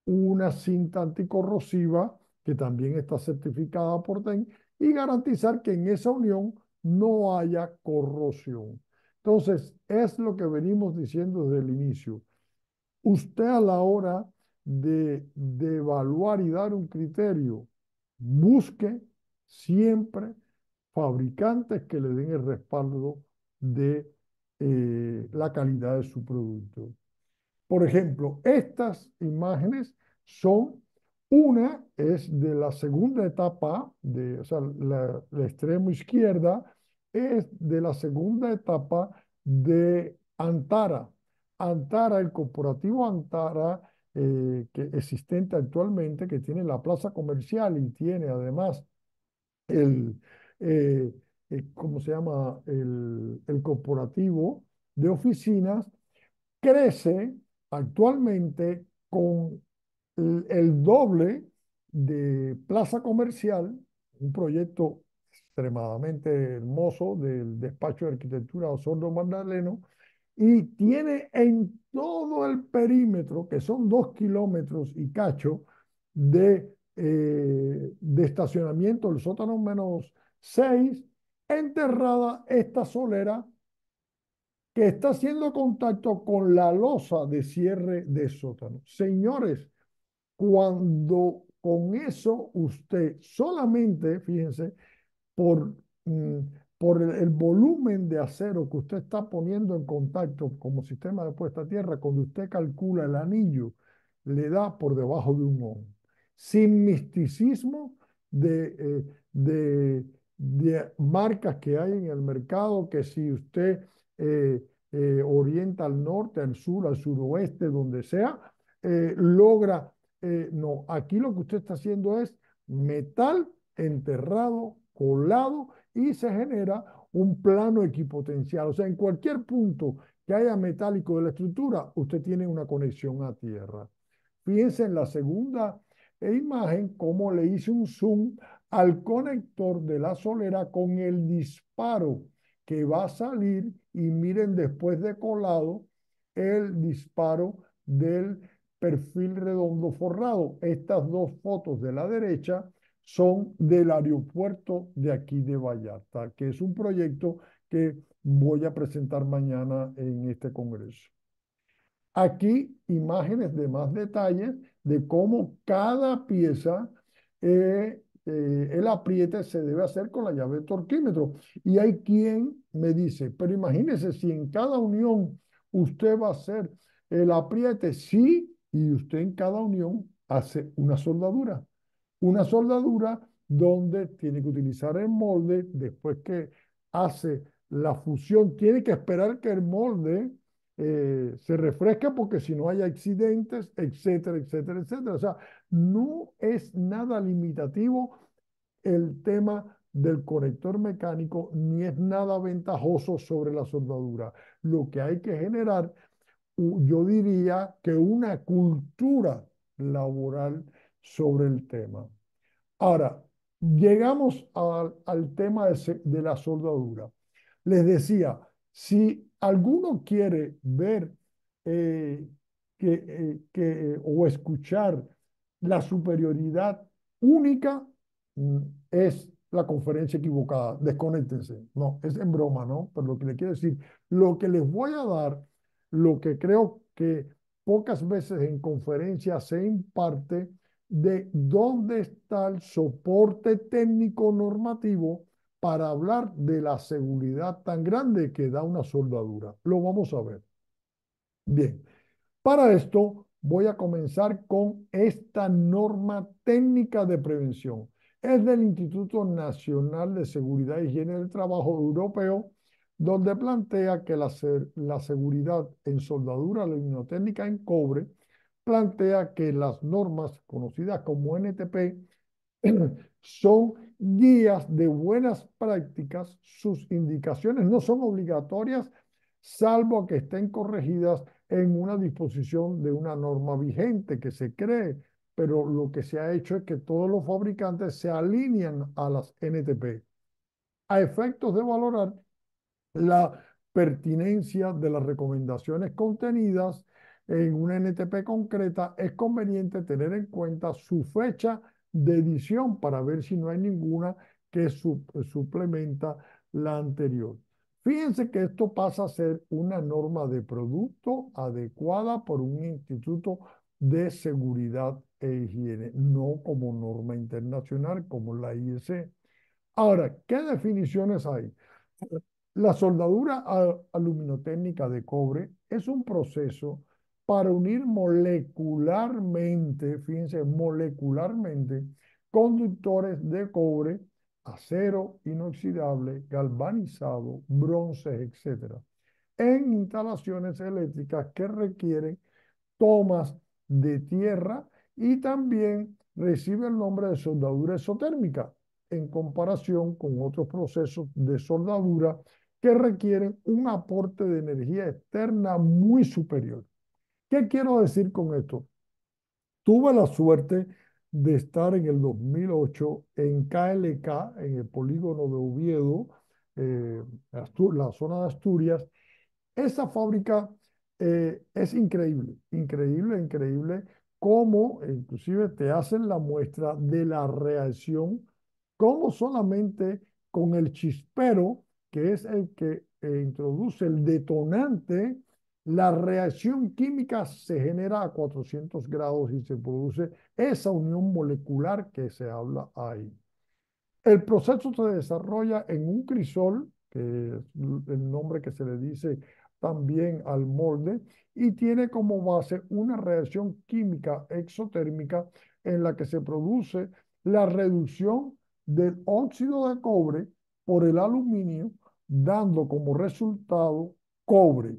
[SPEAKER 3] una cinta anticorrosiva que también está certificada por TEN y garantizar que en esa unión no haya corrosión. Entonces, es lo que venimos diciendo desde el inicio. Usted a la hora de evaluar y dar un criterio, busque siempre fabricantes que le den el respaldo de la calidad de su producto. Por ejemplo, estas imágenes son, una es de la segunda etapa, o sea, la extremo izquierda es de la segunda etapa de Antara. Antara, el corporativo Antara, que existente actualmente, que tiene la plaza comercial y tiene además el, eh, ¿cómo se llama? El corporativo de oficinas, crece actualmente con el doble de plaza comercial, un proyecto extremadamente hermoso del despacho de arquitectura Osorno Magdaleno, y tiene en todo el perímetro, que son 2 kilómetros y cacho, de estacionamiento, el sótano -6, enterrada esta solera que está haciendo contacto con la losa de cierre de sótano. Señores, cuando con eso usted solamente, fíjense, por, mm, por el volumen de acero que usted está poniendo en contacto como sistema de puesta a tierra, cuando usted calcula el anillo, le da por debajo de un ojo. Sin misticismo de marcas que hay en el mercado, que si usted orienta al norte, al sur, al suroeste, donde sea, logra. No, aquí lo que usted está haciendo es metal enterrado, colado, y se genera un plano equipotencial. O sea, en cualquier punto que haya metálico de la estructura, usted tiene una conexión a tierra. Fíjense en la segunda imagen cómo le hice un zoom al conector de la solera con el disparo que va a salir, y miren después de colado el disparo del perfil redondo forrado. Estas dos fotos de la derecha son del aeropuerto de aquí de Vallarta, que es un proyecto que voy a presentar mañana en este congreso. Aquí imágenes de más detalles de cómo cada pieza, el apriete se debe hacer con la llave de torquímetro. Y hay quien me dice, pero imagínese si en cada unión usted va a hacer el apriete, sí, y usted en cada unión hace una soldadura. Una soldadura donde tiene que utilizar el molde después que hace la fusión. Tiene que esperar que el molde se refresque, porque si no hay accidentes, etcétera, etcétera, etcétera. O sea, no es nada limitativo el tema del conector mecánico, ni es nada ventajoso sobre la soldadura. Lo que hay que generar, yo diría que una cultura laboral sobre el tema. Ahora, llegamos al tema de la soldadura. Les decía, si alguno quiere ver eh, o escuchar la superioridad única, es la conferencia equivocada. Desconéctense. No, es en broma, ¿no? Pero lo que le quiero decir, lo que les voy a dar, lo que creo que pocas veces en conferencia se imparte, de dónde está el soporte técnico normativo para hablar de la seguridad tan grande que da una soldadura. Lo vamos a ver. Bien, para esto voy a comenzar con esta norma técnica de prevención. Es del Instituto Nacional de Seguridad e Higiene del Trabajo Europeo, donde plantea que la seguridad en soldadura aluminiotécnica en cobre, plantea que las normas conocidas como NTP son guías de buenas prácticas. Sus indicaciones no son obligatorias, salvo que estén corregidas en una disposición de una norma vigente que se cree, pero lo que se ha hecho es que todos los fabricantes se alinean a las NTP a efectos de valorar la pertinencia de las recomendaciones contenidas en una NTP concreta. Es conveniente tener en cuenta su fecha de edición para ver si no hay ninguna que suplementa la anterior. Fíjense que esto pasa a ser una norma de producto adecuada por un instituto de seguridad e higiene, no como norma internacional como la IEC. Ahora, ¿qué definiciones hay? La soldadura aluminotécnica de cobre es un proceso para unir molecularmente, fíjense, molecularmente, conductores de cobre, acero inoxidable, galvanizado, bronce, etcétera, en instalaciones eléctricas que requieren tomas de tierra y también recibe el nombre de soldadura exotérmica en comparación con otros procesos de soldadura que requieren un aporte de energía externa muy superior. ¿Qué quiero decir con esto? Tuve la suerte de estar en el 2008 en KLK, en el polígono de Oviedo, la zona de Asturias. Esa fábrica es increíble, increíble, increíble cómo inclusive te hacen la muestra de la reacción, cómo solamente con el chispero, que es el que introduce el detonante, la reacción química se genera a 400 grados y se produce esa unión molecular que se habla ahí. El proceso se desarrolla en un crisol, que es el nombre que se le dice también al molde, y tiene como base una reacción química exotérmica en la que se produce la reducción del óxido de cobre por el aluminio, dando como resultado cobre.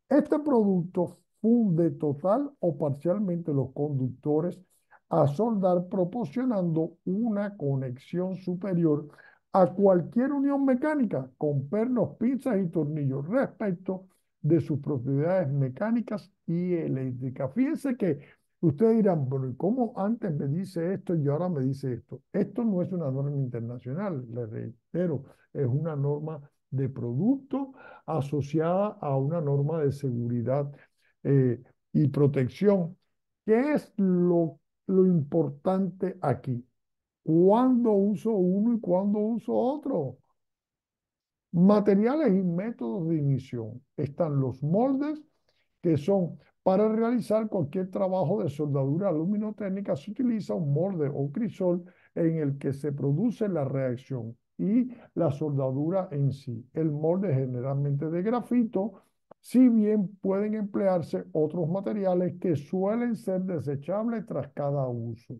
[SPEAKER 3] Este producto funde total o parcialmente los conductores a soldar, proporcionando una conexión superior a cualquier unión mecánica con pernos, pinzas y tornillos respecto de sus propiedades mecánicas y eléctricas. Fíjense que ustedes dirán, bueno, ¿y cómo antes me dice esto y ahora me dice esto? Esto no es una norma internacional, les reitero, es una norma de producto asociada a una norma de seguridad y protección. ¿Qué es lo importante aquí? ¿Cuándo uso uno y cuándo uso otro? Materiales y métodos de emisión. Están los moldes, que son para realizar cualquier trabajo de soldadura aluminotécnica. Se utiliza un molde o crisol en el que se produce la reacción y la soldadura en sí. El molde es generalmente de grafito, si bien pueden emplearse otros materiales que suelen ser desechables tras cada uso,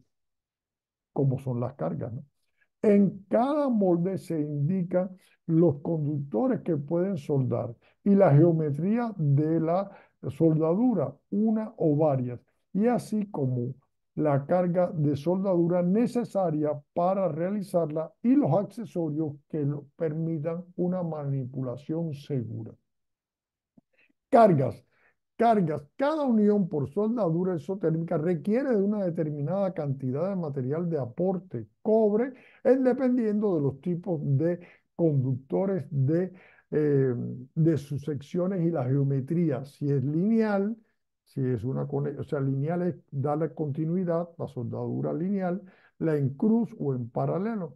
[SPEAKER 3] como son las cargas, ¿no? En cada molde se indican los conductores que pueden soldar y la geometría de la soldadura, una o varias, y así como la carga de soldadura necesaria para realizarla y los accesorios que permitan una manipulación segura. Cargas. Cargas. Cada unión por soldadura exotérmica requiere de una determinada cantidad de material de aporte cobre, dependiendo de los tipos de conductores de sus secciones y la geometría. Si es lineal, si es una conexión, o sea, lineal es darle continuidad, la soldadura lineal, la en cruz o en paralelo.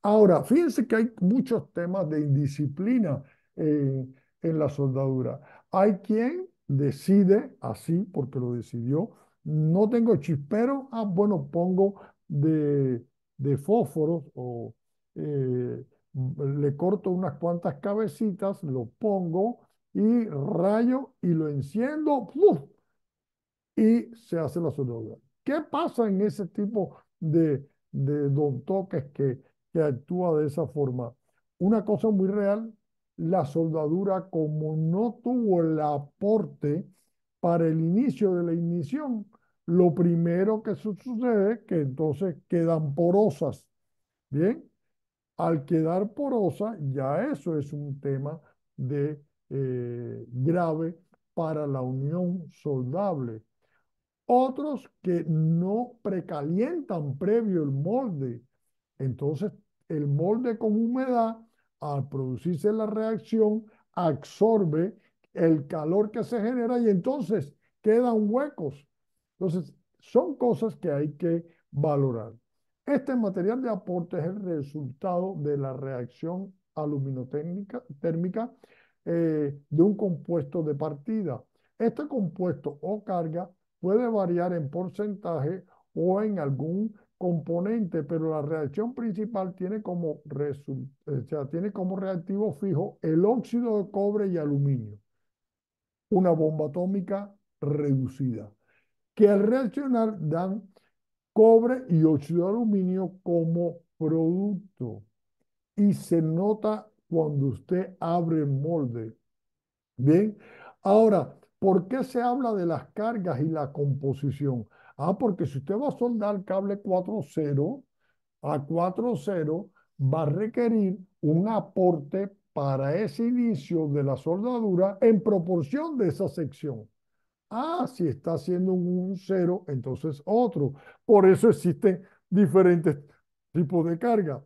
[SPEAKER 3] Ahora, fíjense que hay muchos temas de indisciplina en la soldadura. Hay quien decide así, porque lo decidió, no tengo chispero, bueno, pongo de fósforos o le corto unas cuantas cabecitas, lo pongo y rayo y lo enciendo, ¡puf! Y se hace la soldadura. ¿Qué pasa en ese tipo de don toques que actúa de esa forma? Una cosa muy real, la soldadura, como no tuvo el aporte para el inicio de la ignición, lo primero que sucede es que entonces quedan porosas. Bien, al quedar porosa, ya eso es un tema de grave para la unión soldable. Otros que no precalientan previo el molde. Entonces, el molde con humedad, al producirse la reacción, absorbe el calor que se genera y entonces quedan huecos. Entonces, son cosas que hay que valorar. Este material de aporte es el resultado de la reacción aluminotérmica de un compuesto de partida. Este compuesto o carga puede variar en porcentaje o en algún componente, pero la reacción principal tiene tiene como reactivo fijo el óxido de cobre y aluminio, una bomba atómica reducida, que al reaccionar dan cobre y óxido de aluminio como producto. Y se nota cuando usted abre el molde. Bien, ahora, ¿por qué se habla de las cargas y la composición? Ah, porque si usted va a soldar cable 4.0 a 4.0, va a requerir un aporte para ese inicio de la soldadura en proporción de esa sección. Ah, si está haciendo un cero, entonces otro. Por eso existen diferentes tipos de carga.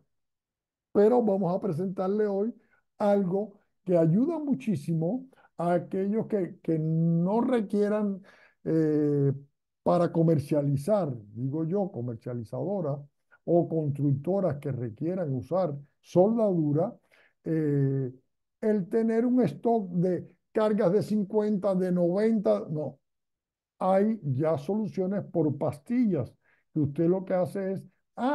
[SPEAKER 3] Pero vamos a presentarle hoy algo que ayuda muchísimo a aquellos que no requieran eh, para comercializar, digo yo, comercializadoras o constructoras que requieran usar soldadura, eh, el tener un stock de cargas de 50, de 90, no, hay ya soluciones por pastillas, que usted lo que hace es,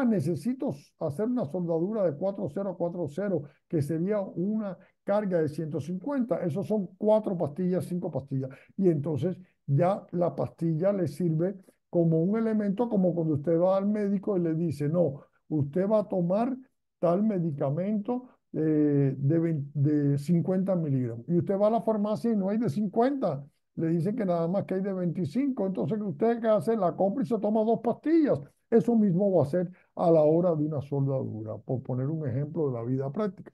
[SPEAKER 3] necesito hacer una soldadura de 4.0 a 4.0, que sería una carga de 150. Esos son 4 pastillas, 5 pastillas. Y entonces ya la pastilla le sirve como un elemento, como cuando usted va al médico y le dice, no, usted va a tomar tal medicamento de 50 miligramos. Y usted va a la farmacia y no hay de 50, le dicen que nada más que hay de 25. Entonces, ¿usted qué hace? La compra y se toma 2 pastillas. Eso mismo va a ser a la hora de una soldadura, por poner un ejemplo de la vida práctica.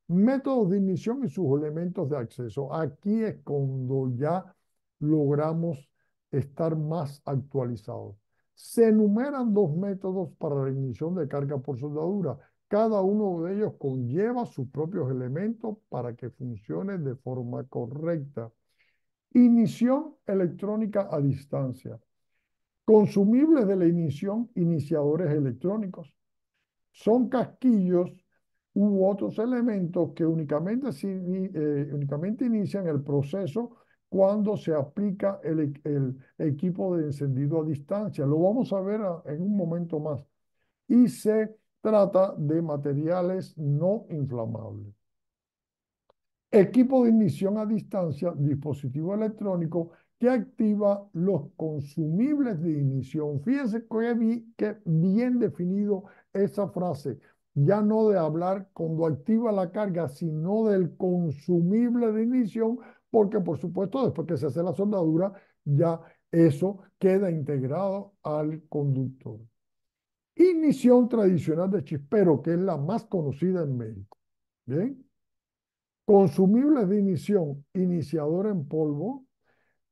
[SPEAKER 3] Métodos de ignición y sus elementos de acceso. Aquí es cuando ya logramos estar más actualizados. Se enumeran 2 métodos para la ignición de carga por soldadura. Cada uno de ellos conlleva sus propios elementos para que funcione de forma correcta. Ignición electrónica a distancia. Consumibles de la ignición, iniciadores electrónicos. Son casquillos u otros elementos que únicamente inician el proceso cuando se aplica el equipo de encendido a distancia. Lo vamos a ver en un momento más. Y se trata de materiales no inflamables. Equipo de ignición a distancia, dispositivo electrónico que activa los consumibles de ignición. Fíjense que bien definido esa frase. Ya no de hablar cuando activa la carga, sino del consumible de ignición, porque por supuesto después que se hace la soldadura, ya eso queda integrado al conductor. Ignición tradicional de chispero, que es la más conocida en México. ¿Bien? Consumibles de ignición, iniciador en polvo,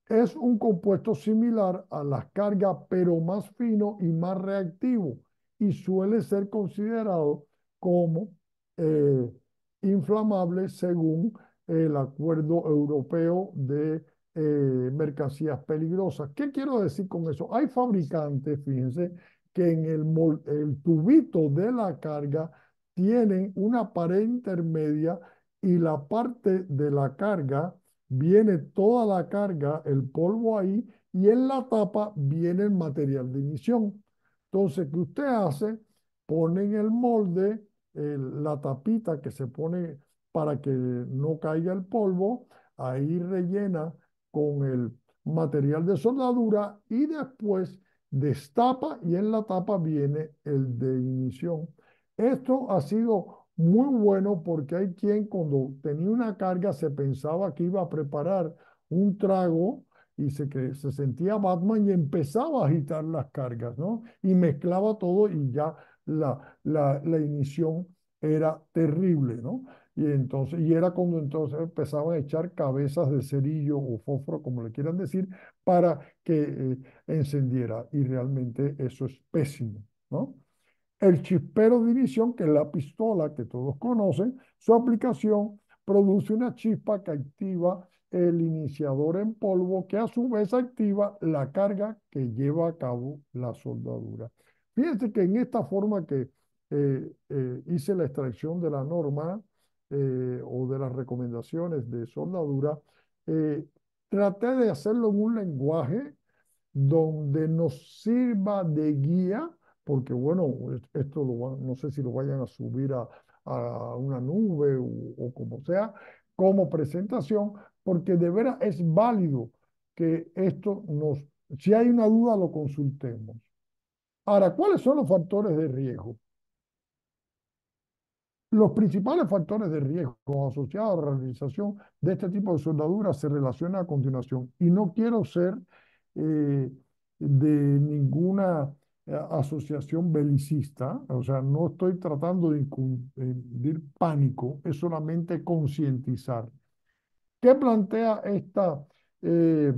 [SPEAKER 3] es un compuesto similar a las cargas, pero más fino y más reactivo, y suele ser considerado como eh, inflamable según el Acuerdo Europeo de Mercancías Peligrosas. ¿Qué quiero decir con eso? Hay fabricantes, fíjense, que en el tubito de la carga tienen una pared intermedia y la parte de la carga viene toda la carga, el polvo ahí, y en la tapa viene el material de ignición. Entonces, ¿qué usted hace? Pone en el molde la tapita que se pone para que no caiga el polvo, ahí rellena con el material de soldadura y después destapa y en la tapa viene el de ignición. Esto ha sido muy bueno porque hay quien cuando tenía una carga se pensaba que iba a preparar un trago y se sentía Batman y empezaba a agitar las cargas, ¿no? Y mezclaba todo y ya la ignición era terrible, ¿no? Y entonces, y era cuando entonces empezaban a echar cabezas de cerillo o fósforo, como le quieran decir, para que encendiera. Y realmente eso es pésimo, ¿no? El chispero de ignición, que es la pistola que todos conocen, su aplicación produce una chispa que activa el iniciador en polvo, que a su vez activa la carga que lleva a cabo la soldadura. Fíjense que en esta forma que hice la extracción de la norma o de las recomendaciones de soldadura, eh, traté de hacerlo en un lenguaje donde nos sirva de guía, porque bueno, esto no sé si lo vayan a subir a una nube o como sea, como presentación, porque de veras es válido que esto si hay una duda, lo consultemos. Ahora, ¿cuáles son los factores de riesgo? Los principales factores de riesgo asociados a la realización de este tipo de soldaduras se relacionan a continuación. Y no quiero ser eh, de ninguna asociación belicista, o sea, no estoy tratando de infundir pánico, es solamente concientizar. ¿Qué plantea esta eh,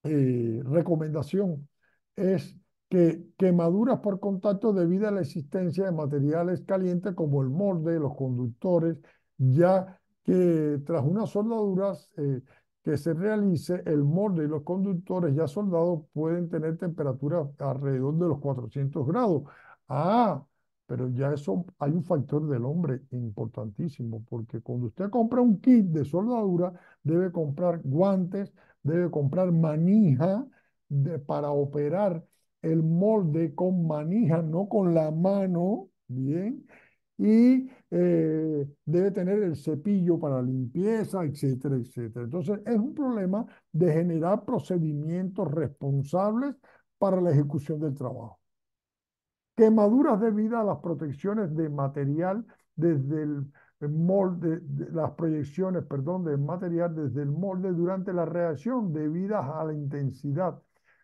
[SPEAKER 3] recomendación? Es que quemaduras por contacto debido a la existencia de materiales calientes como el molde, los conductores, ya que tras unas soldaduras que se realice, el molde y los conductores ya soldados pueden tener temperaturas alrededor de los 400 grados. Ah, pero ya eso hay un factor del hombre importantísimo, porque cuando usted compra un kit de soldadura, debe comprar guantes, debe comprar manija para operar el molde con manija, no con la mano, bien, y debe tener el cepillo para limpieza, etcétera, etcétera. Entonces, es un problema de generar procedimientos responsables para la ejecución del trabajo. Quemaduras debidas a las protecciones de material desde el molde, las proyecciones, perdón, de material desde el molde durante la reacción debidas a la intensidad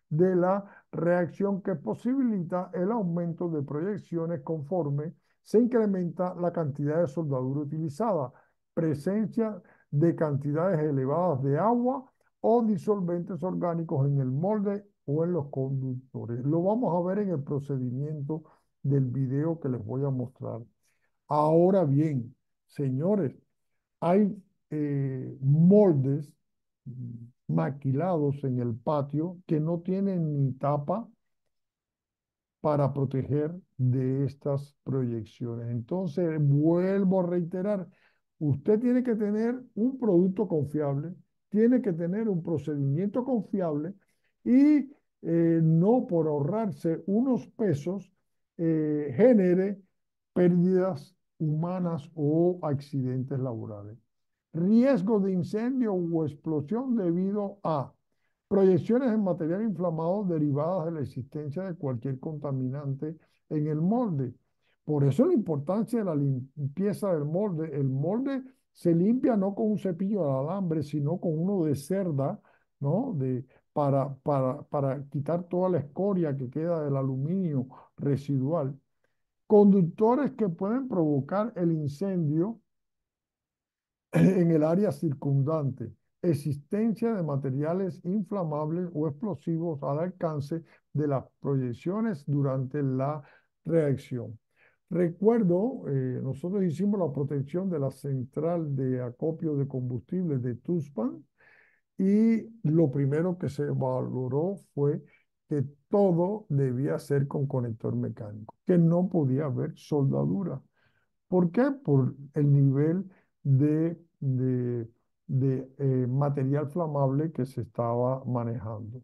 [SPEAKER 3] de la reacción que posibilita el aumento de proyecciones conforme se incrementa la cantidad de soldadura utilizada, presencia de cantidades elevadas de agua o disolventes orgánicos en el molde o en los conductores. Lo vamos a ver en el procedimiento del video que les voy a mostrar. Ahora bien, señores, hay moldes maquilados en el patio que no tienen ni tapa para proteger de estas proyecciones. Entonces, vuelvo a reiterar, usted tiene que tener un producto confiable, tiene que tener un procedimiento confiable y no por ahorrarse unos pesos genere pérdidas humanas o accidentes laborales. Riesgo de incendio o explosión debido a proyecciones en material inflamado derivadas de la existencia de cualquier contaminante en el molde. Por eso la importancia de la limpieza del molde. El molde se limpia no con un cepillo de alambre, sino con uno de cerda, ¿no? Para quitar toda la escoria que queda del aluminio residual. Conductores que pueden provocar el incendio en el área circundante, existencia de materiales inflamables o explosivos al alcance de las proyecciones durante la reacción. Recuerdo, nosotros hicimos la protección de la central de acopio de combustible de Tuxpan y lo primero que se valoró fue que todo debía ser con conector mecánico, que no podía haber soldadura. ¿Por qué? Por el nivel de material flamable que se estaba manejando.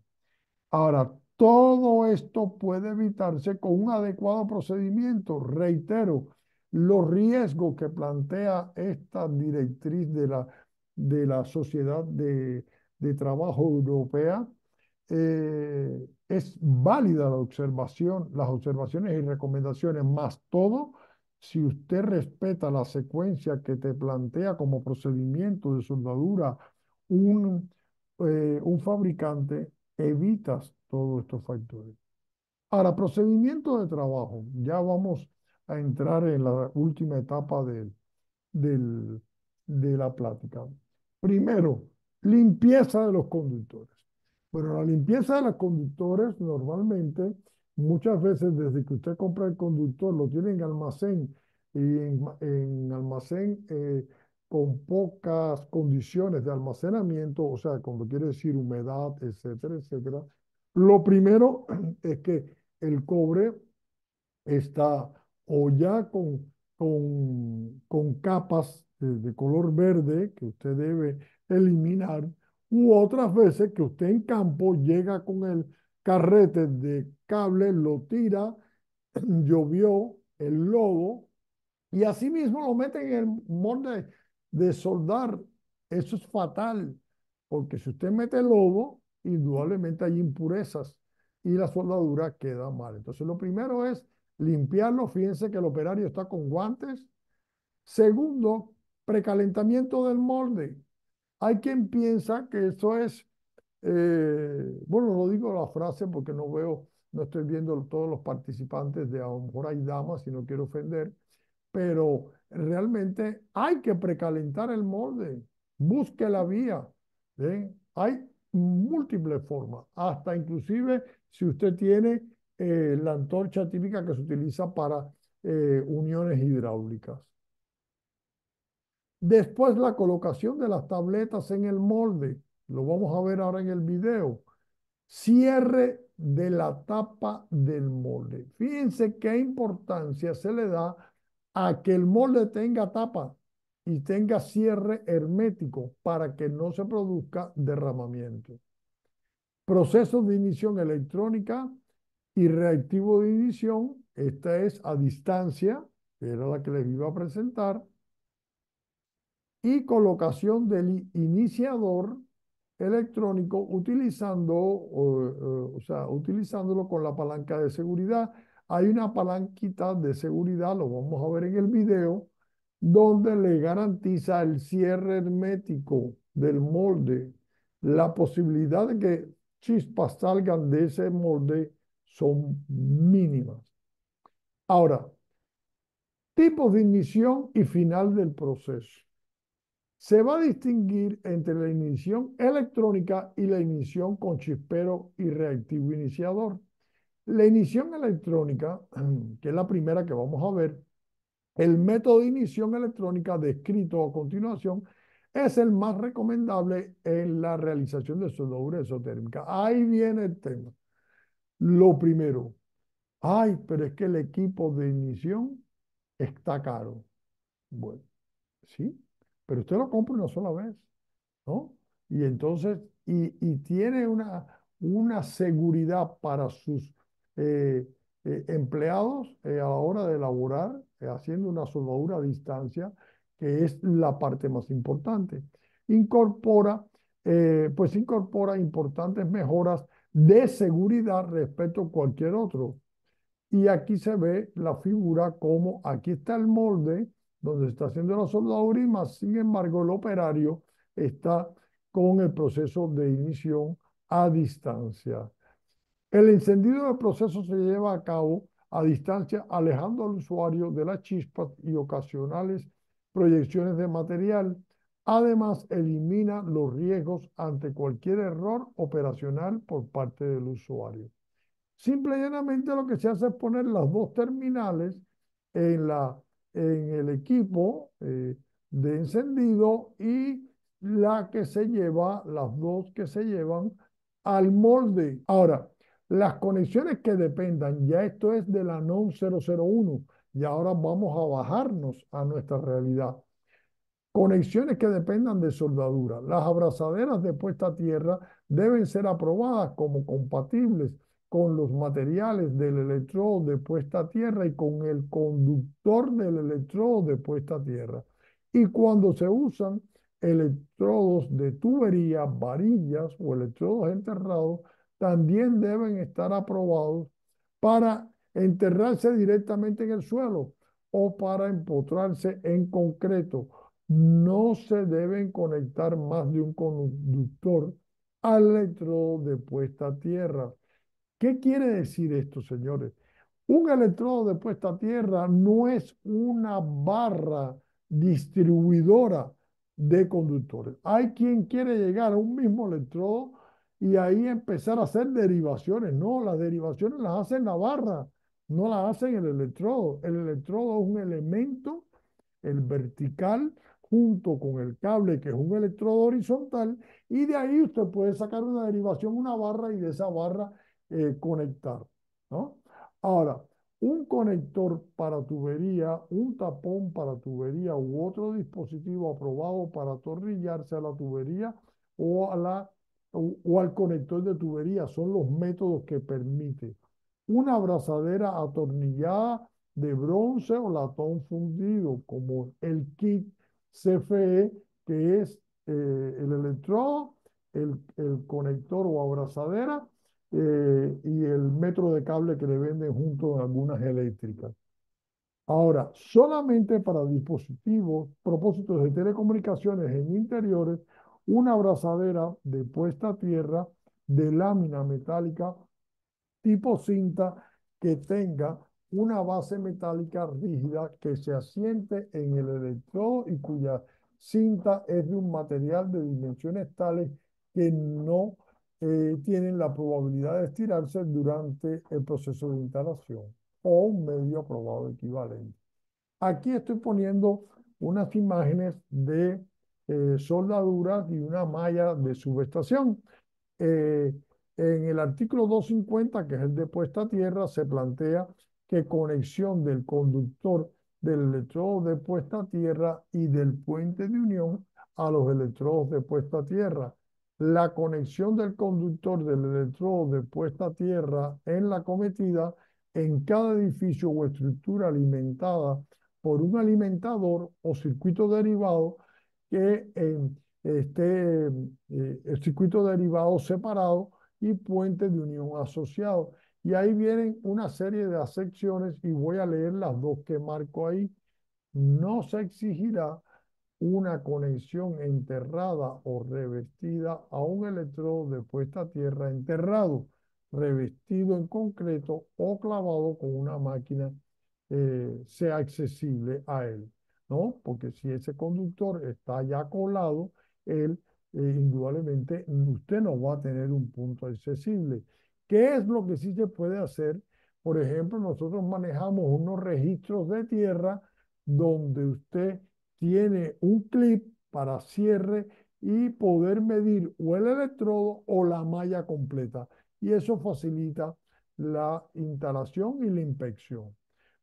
[SPEAKER 3] Ahora, todo esto puede evitarse con un adecuado procedimiento. Reitero, los riesgos que plantea esta directriz de la Sociedad de Trabajo Europea, es válida la observación, las observaciones y recomendaciones, más todo si usted respeta la secuencia que te plantea como procedimiento de soldadura un fabricante, evitas todos estos factores. Ahora, procedimiento de trabajo. Ya vamos a entrar en la última etapa del, de la plática. Primero, limpieza de los conductores. Bueno, la limpieza de los conductores normalmente, muchas veces desde que usted compra el conductor, lo tiene en almacén y en almacén con pocas condiciones de almacenamiento, o sea, cuando quiere decir humedad, etcétera, etcétera. Lo primero es que el cobre está o ya con capas de color verde que usted debe eliminar, u otras veces que usted en campo llega con el carrete de cable, lo tira, llovió el lodo y así mismo lo meten en el molde de soldar. Eso es fatal, porque si usted mete lodo, indudablemente hay impurezas y la soldadura queda mal. Entonces, lo primero es limpiarlo. Fíjense que el operario está con guantes. Segundo, precalentamiento del molde. Hay quien piensa que eso es, bueno, no digo la frase porque no veo, no estoy viendo todos los participantes, de a lo mejor hay damas y no quiero ofender, pero realmente hay que precalentar el molde, busque la vía. ¿Eh? Hay múltiples formas, hasta inclusive si usted tiene la antorcha típica que se utiliza para uniones hidráulicas. Después la colocación de las tabletas en el molde, lo vamos a ver ahora en el video. Cierre de la tapa del molde. Fíjense qué importancia se le da a que el molde tenga tapa y tenga cierre hermético para que no se produzca derramamiento. Proceso de ignición electrónica y reactivo de ignición. Esta es a distancia, que era la que les iba a presentar. Y colocación del iniciador electrónico utilizándolo con la palanca de seguridad. Hay una palanquita de seguridad, lo vamos a ver en el video, donde le garantiza el cierre hermético del molde. La posibilidad de que chispas salgan de ese molde son mínimas. Ahora, tipos de ignición y final del proceso. Se va a distinguir entre la ignición electrónica y la ignición con chispero y reactivo iniciador. La ignición electrónica, que es la primera que vamos a ver, el método de ignición electrónica descrito a continuación es el más recomendable en la realización de soldadura exotérmica. Ahí viene el tema. Lo primero, ay, pero es que el equipo de ignición está caro. Bueno, sí, pero usted lo compra una sola vez, ¿no? Y entonces, y tiene una seguridad para sus empleados a la hora de elaborar, haciendo una soldadura a distancia, que es la parte más importante. Incorpora, pues incorpora importantes mejoras de seguridad respecto a cualquier otro. Y aquí se ve la figura como aquí está el molde donde se está haciendo la soldadura y más, sin embargo, el operario está con el proceso de ignición a distancia. El encendido del proceso se lleva a cabo a distancia, alejando al usuario de las chispas y ocasionales proyecciones de material. Además, elimina los riesgos ante cualquier error operacional por parte del usuario. Simple y llanamente lo que se hace es poner las dos terminales en, en el equipo de encendido y la que se lleva, las dos que se llevan al molde. Ahora, las conexiones que dependan, ya esto es de la NOM 001 y ahora vamos a bajarnos a nuestra realidad. Conexiones que dependan de soldadura. Las abrazaderas de puesta a tierra deben ser aprobadas como compatibles con los materiales del electrodo de puesta a tierra y con el conductor del electrodo de puesta a tierra. Y cuando se usan electrodos de tubería, varillas o electrodos enterrados, también deben estar aprobados para enterrarse directamente en el suelo o para empotrarse en concreto. No se deben conectar más de un conductor al electrodo de puesta a tierra. ¿Qué quiere decir esto, señores? Un electrodo de puesta a tierra no es una barra distribuidora de conductores. Hay quien quiere llegar a un mismo electrodo y ahí empezar a hacer derivaciones. No, las derivaciones las hace en la barra, no las hace en el electrodo. El electrodo es un elemento, el vertical, junto con el cable, que es un electrodo horizontal, y de ahí usted puede sacar una derivación, una barra, y de esa barra conectar, ¿no? Ahora, un conector para tubería, un tapón para tubería u otro dispositivo aprobado para atornillarse a la tubería o, o al conector de tubería son los métodos que permite una abrazadera atornillada de bronce o latón fundido, como el kit CFE, que es el electrodo, el conector o abrazadera y el metro de cable que le venden junto a algunas eléctricas. Ahora, solamente para dispositivos, propósitos de telecomunicaciones en interiores, una abrazadera de puesta a tierra de lámina metálica tipo cinta que tenga una base metálica rígida que se asiente en el electrodo y cuya cinta es de un material de dimensiones tales que no tienen la probabilidad de estirarse durante el proceso de instalación o un medio aprobado equivalente. Aquí estoy poniendo unas imágenes de soldaduras y una malla de subestación. Eh, en el artículo 250, que es el de puesta a tierra, se plantea que conexión del conductor del electrodo de puesta a tierra y del puente de unión a los electrodos de puesta a tierra. La conexión del conductor del electrodo de puesta a tierra en la cometida en cada edificio o estructura alimentada por un alimentador o circuito derivado que el circuito derivado separado y puente de unión asociado. Y ahí vienen una serie de acepciones y voy a leer las dos que marco ahí. No se exigirá una conexión enterrada o revestida a un electrodo de puesta a tierra enterrado, revestido en concreto o clavado con una máquina sea accesible a él, ¿no? Porque si ese conductor está ya colado, él indudablemente usted no va a tener un punto accesible. ¿Qué es lo que sí se puede hacer? Por ejemplo, nosotros manejamos unos registros de tierra donde usted tiene un clip para cierre y poder medir o el electrodo o la malla completa. Y eso facilita la instalación y la inspección.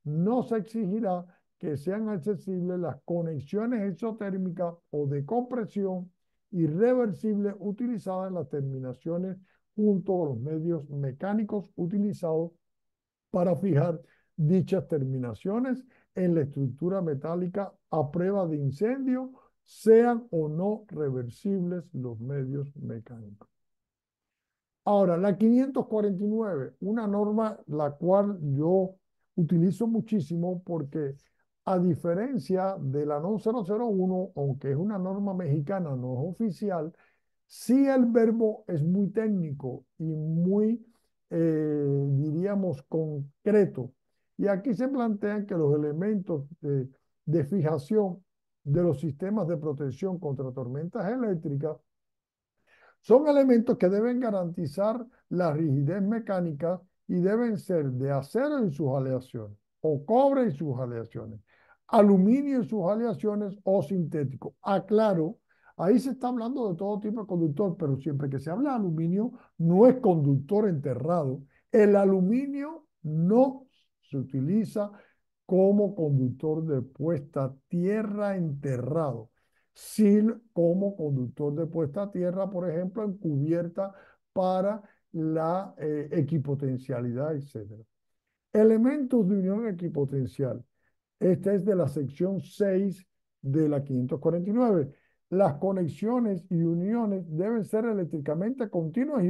[SPEAKER 3] No se exigirá que sean accesibles las conexiones exotérmicas o de compresión irreversibles utilizadas en las terminaciones junto a los medios mecánicos utilizados para fijar dichas terminaciones en la estructura metálica a prueba de incendio, sean o no reversibles los medios mecánicos. Ahora, la 549, una norma la cual yo utilizo muchísimo porque a diferencia de la NOM 001, aunque es una norma mexicana, no es oficial, sí el verbo es muy técnico y muy, diríamos, concreto. Y aquí se plantean que los elementos de fijación de los sistemas de protección contra tormentas eléctricas son elementos que deben garantizar la rigidez mecánica y deben ser de acero en sus aleaciones, o cobre en sus aleaciones, aluminio en sus aleaciones o sintético. Aclaro, ahí se está hablando de todo tipo de conductor, pero siempre que se habla de aluminio, no es conductor enterrado. El aluminio no se utiliza como conductor de puesta a tierra enterrado, sí como conductor de puesta a tierra, por ejemplo, en cubierta para la equipotencialidad, etc. Elementos de unión equipotencial. Esta es de la sección 6 de la 549. Las conexiones y uniones deben ser eléctricamente continuas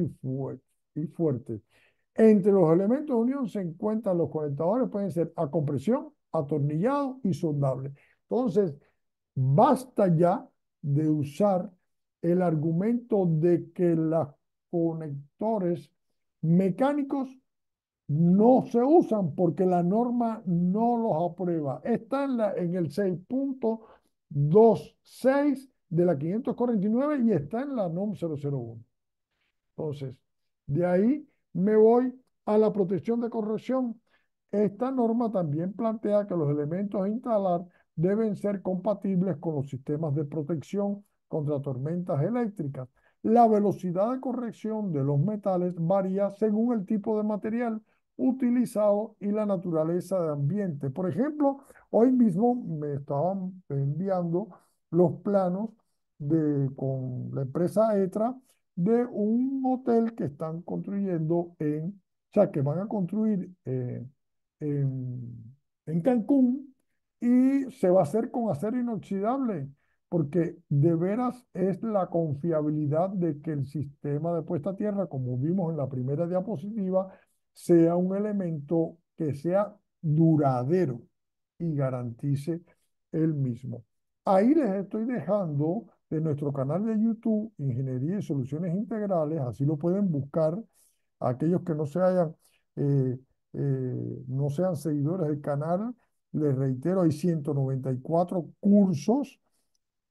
[SPEAKER 3] y fuertes. Entre los elementos de unión se encuentran los conectadores, pueden ser a compresión, atornillado y soldable. Entonces, basta ya de usar el argumento de que los conectores mecánicos no se usan porque la norma no los aprueba. Está en el 6 26 de la 549 y está en la NOM 001. Entonces, de ahí me voy a la protección de corrección. Esta norma también plantea que los elementos a instalar deben ser compatibles con los sistemas de protección contra tormentas eléctricas. La velocidad de corrección de los metales varía según el tipo de material utilizado y la naturaleza del ambiente. Por ejemplo, hoy mismo me estaban enviando los planos con la empresa ETRA de un hotel que están construyendo o sea, que van a construir en Cancún y se va a hacer con acero inoxidable, porque de veras es la confiabilidad de que el sistema de puesta a tierra, como vimos en la primera diapositiva, sea un elemento que sea duradero y garantice el mismo. Ahí les estoy dejando de nuestro canal de YouTube, Ingeniería y Soluciones Integrales, así lo pueden buscar. Aquellos que eh, no sean seguidores del canal, les reitero, hay 194 cursos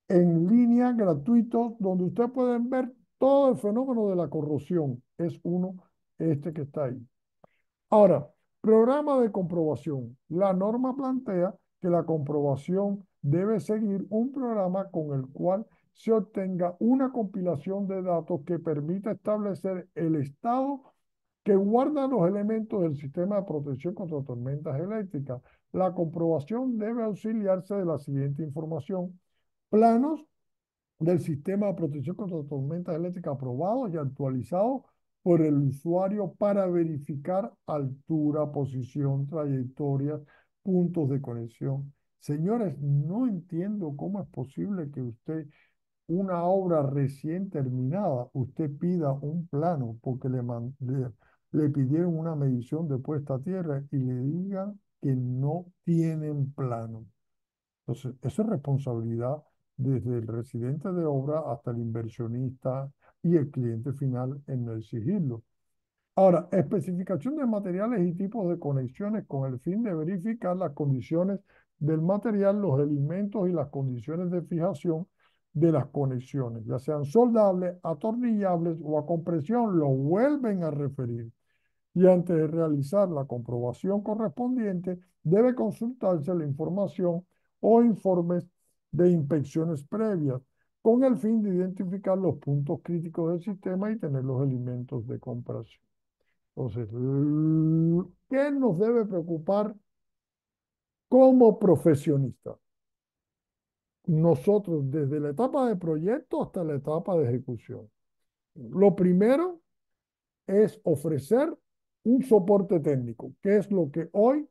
[SPEAKER 3] en línea gratuitos donde ustedes pueden ver todo el fenómeno de la corrosión. Es uno, este que está ahí. Ahora, programa de comprobación. La norma plantea que la comprobación debe seguir un programa con el cual se obtenga una compilación de datos que permita establecer el estado que guarda los elementos del sistema de protección contra tormentas eléctricas. La comprobación debe auxiliarse de la siguiente información: planos del sistema de protección contra tormentas eléctricas aprobados y actualizados por el usuario para verificar altura, posición, trayectorias, puntos de conexión. Señores, no entiendo cómo es posible que usted, una obra recién terminada, usted pida un plano porque le pidieron una medición de puesta a tierra y le digan que no tienen plano. Entonces, eso es responsabilidad desde el residente de obra hasta el inversionista y el cliente final en el sigilo. Ahora, especificación de materiales y tipos de conexiones con el fin de verificar las condiciones del material, los elementos y las condiciones de fijación de las conexiones, ya sean soldables, atornillables o a compresión, lo vuelven a referir. Y antes de realizar la comprobación correspondiente, debe consultarse la información o informes de inspecciones previas con el fin de identificar los puntos críticos del sistema y tener los elementos de comparación. Entonces, ¿qué nos debe preocupar como profesionistas? Nosotros, desde la etapa de proyecto hasta la etapa de ejecución. Lo primero es ofrecer un soporte técnico, que es lo que hoy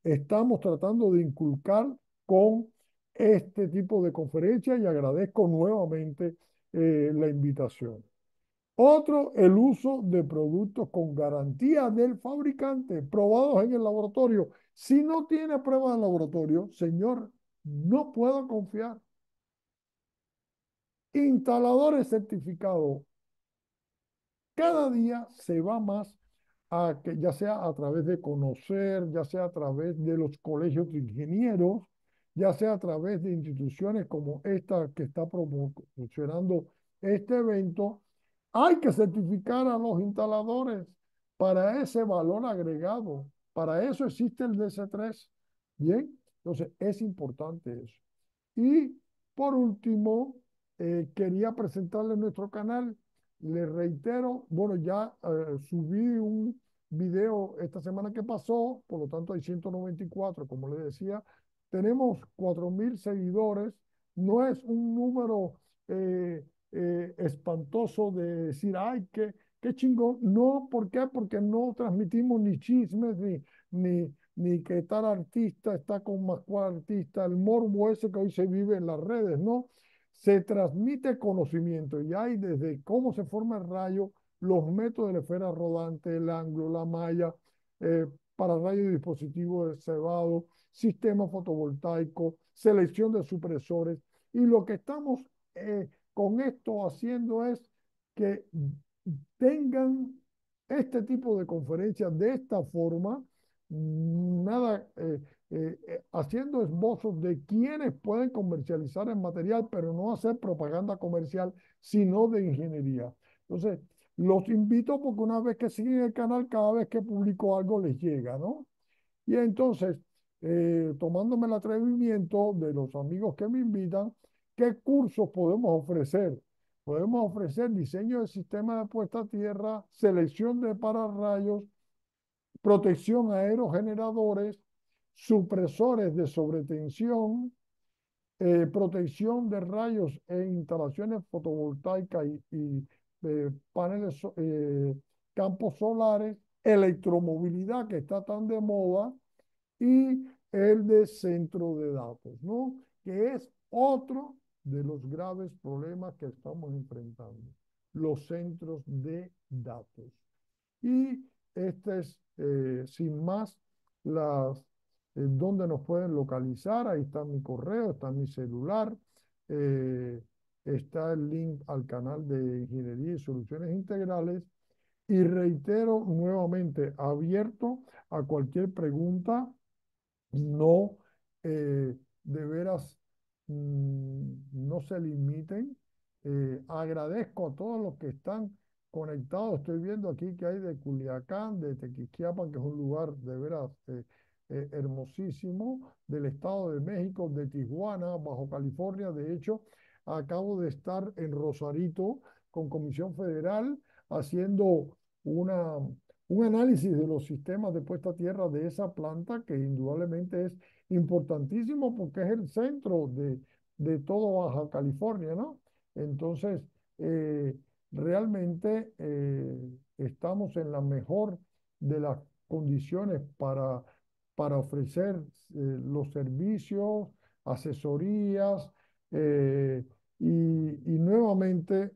[SPEAKER 3] estamos tratando de inculcar con este tipo de conferencia y agradezco nuevamente la invitación. Otro, el uso de productos con garantía del fabricante, probados en el laboratorio. Si no tiene pruebas de laboratorio, señor, no puedo confiar. Instaladores certificados. Cada día se va más a que, ya sea a través de conocer, ya sea a través de los colegios de ingenieros, ya sea a través de instituciones como esta que está promocionando este evento, hay que certificar a los instaladores para ese valor agregado. Para eso existe el DC3. Bien, entonces es importante eso. Y por último, quería presentarles nuestro canal. Les reitero, bueno, ya subí un video esta semana que pasó, por lo tanto hay 194, como les decía. Tenemos 4.000 seguidores. No es un número espantoso de decir, ay, qué chingón. No, ¿por qué? Porque no transmitimos ni chismes, ni que tal artista está con más cual artista, el morbo ese que hoy se vive en las redes, ¿no? Se transmite conocimiento y hay desde cómo se forma el rayo, los métodos de la esfera rodante, el ángulo, la malla, eh, para radio y dispositivos de cebado, sistema fotovoltaico, selección de supresores. Y lo que estamos con esto haciendo es que tengan este tipo de conferencias de esta forma, nada haciendo esbozos de quiénes pueden comercializar el material, pero no hacer propaganda comercial, sino de ingeniería. Entonces, los invito porque una vez que siguen el canal, cada vez que publico algo les llega, ¿no? Y entonces, tomándome el atrevimiento de los amigos que me invitan, ¿qué cursos podemos ofrecer? Podemos ofrecer diseño de sistema de puesta a tierra, selección de pararrayos, protección a aerogeneradores, supresores de sobretensión, protección de rayos en instalaciones fotovoltaicas y paneles, campos solares, electromovilidad que está tan de moda y el de centro de datos, ¿no? Que es otro de los graves problemas que estamos enfrentando, los centros de datos. Y este es, sin más, las, donde nos pueden localizar. Ahí está mi correo, está mi celular, eh, está el link al canal de Ingeniería y Soluciones Integrales. Y reitero nuevamente, abierto a cualquier pregunta, no, de veras, no se limiten. Agradezco a todos los que están conectados. Estoy viendo aquí que hay de Culiacán, de Tequisquiapan, que es un lugar de veras hermosísimo, del Estado de México, de Tijuana, Bajo California. De hecho, acabo de estar en Rosarito con Comisión Federal haciendo una un análisis de los sistemas de puesta a tierra de esa planta que indudablemente es importantísimo porque es el centro de todo Baja California, ¿no? Entonces, eh, realmente estamos en la mejor de las condiciones para ofrecer los servicios, asesorías eh, y nuevamente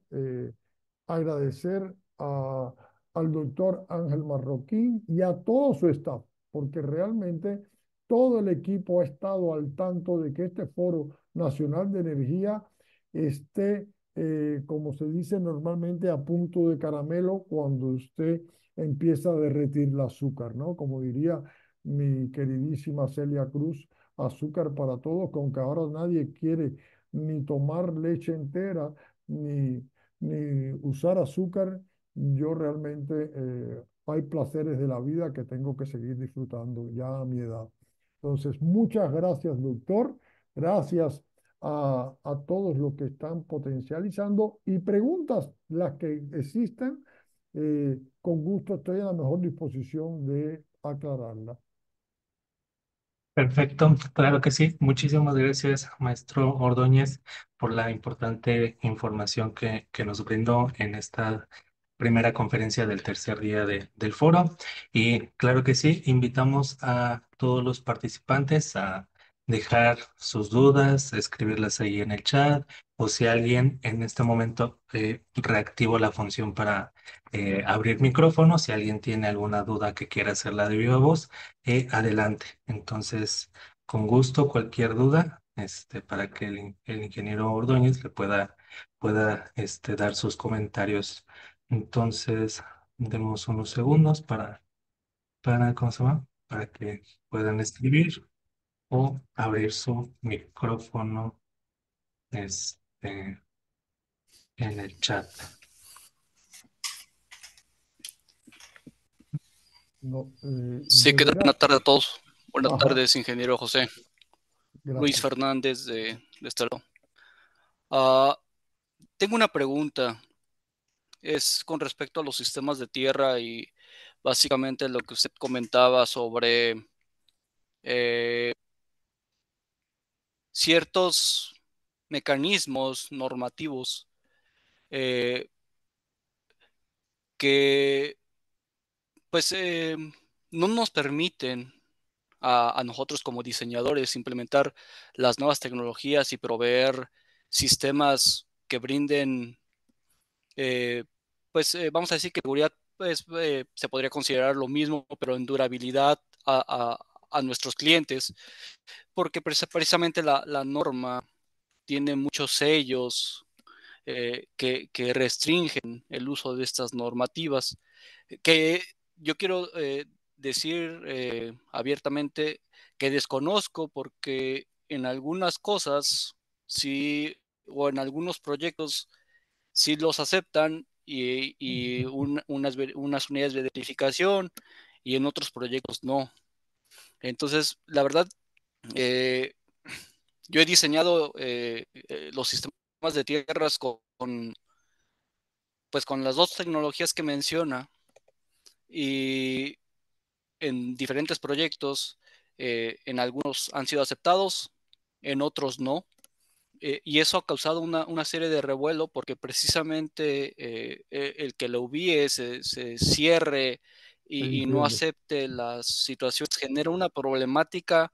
[SPEAKER 3] agradecer al doctor Ángel Marroquín y a todo su staff, porque realmente todo el equipo ha estado al tanto de que este Foro Nacional de Energía esté, como se dice normalmente, a punto de caramelo cuando usted empieza a derretir el azúcar, ¿no? Como diría mi queridísima Celia Cruz, azúcar para todos, con que ahora nadie quiere ni tomar leche entera, ni, ni usar azúcar. Yo realmente hay placeres de la vida que tengo que seguir disfrutando ya a mi edad. Entonces, muchas gracias, doctor. Gracias a todos los que están potencializando y preguntas las que existen. Con gusto estoy a la mejor disposición de aclararlas.
[SPEAKER 1] Perfecto, claro que sí. Muchísimas gracias, maestro Ordóñez, por la importante información que nos brindó en esta primera conferencia del tercer día del foro. Y claro que sí, invitamos a todos los participantes a dejar sus dudas, escribirlas ahí en el chat, o si alguien en este momento reactivo la función para abrir micrófono, si alguien tiene alguna duda que quiera hacerla de viva voz adelante. Entonces, con gusto, cualquier duda, para que el ingeniero Ordóñez le pueda dar sus comentarios. Entonces, demos unos segundos ¿cómo se llama? Para que puedan escribir o abrir su micrófono, este, en el chat.
[SPEAKER 3] No,
[SPEAKER 4] Sí,
[SPEAKER 3] de
[SPEAKER 4] ¿qué tal?
[SPEAKER 3] veras,
[SPEAKER 4] Buenas tardes a todos. Buenas
[SPEAKER 3] ajá,
[SPEAKER 4] tardes, ingeniero José. Luis
[SPEAKER 3] gracias.
[SPEAKER 4] Fernández de este lado. Ah, tengo una pregunta. Es con respecto a los sistemas de tierra y básicamente lo que usted comentaba sobre eh, ciertos mecanismos normativos eh, que pues no nos permiten a nosotros como diseñadores implementar las nuevas tecnologías y proveer sistemas que brinden, vamos a decir que seguridad se podría considerar lo mismo, pero en durabilidad a nuestros clientes, porque precisamente la norma tiene muchos sellos que restringen el uso de estas normativas, que yo quiero decir abiertamente que desconozco, porque en algunas cosas sí, o en algunos proyectos sí los aceptan y unas unidades de verificación, y en otros proyectos no. Entonces, la verdad, eh, yo he diseñado los sistemas de tierras pues con las dos tecnologías que menciona, y en diferentes proyectos, en algunos han sido aceptados, en otros no. Y eso ha causado una serie de revuelo, porque precisamente el que la UBIE se cierre y no
[SPEAKER 3] Entiendo.
[SPEAKER 4] acepte las situaciones genera una problemática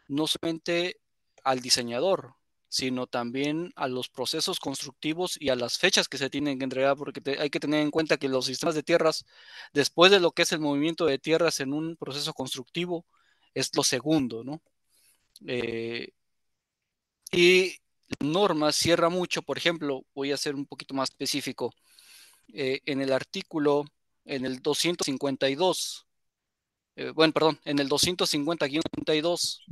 [SPEAKER 4] no solamente al diseñador, sino también a los procesos constructivos y a las fechas que se tienen que entregar, porque hay que tener en cuenta que los sistemas de tierras, después de lo que es el movimiento de tierras en un proceso constructivo, es lo segundo, ¿no? Eh, y la norma cierra mucho. Por ejemplo, voy a ser un poquito más específico. En el artículo, en el 252, bueno, perdón, en el 250-32,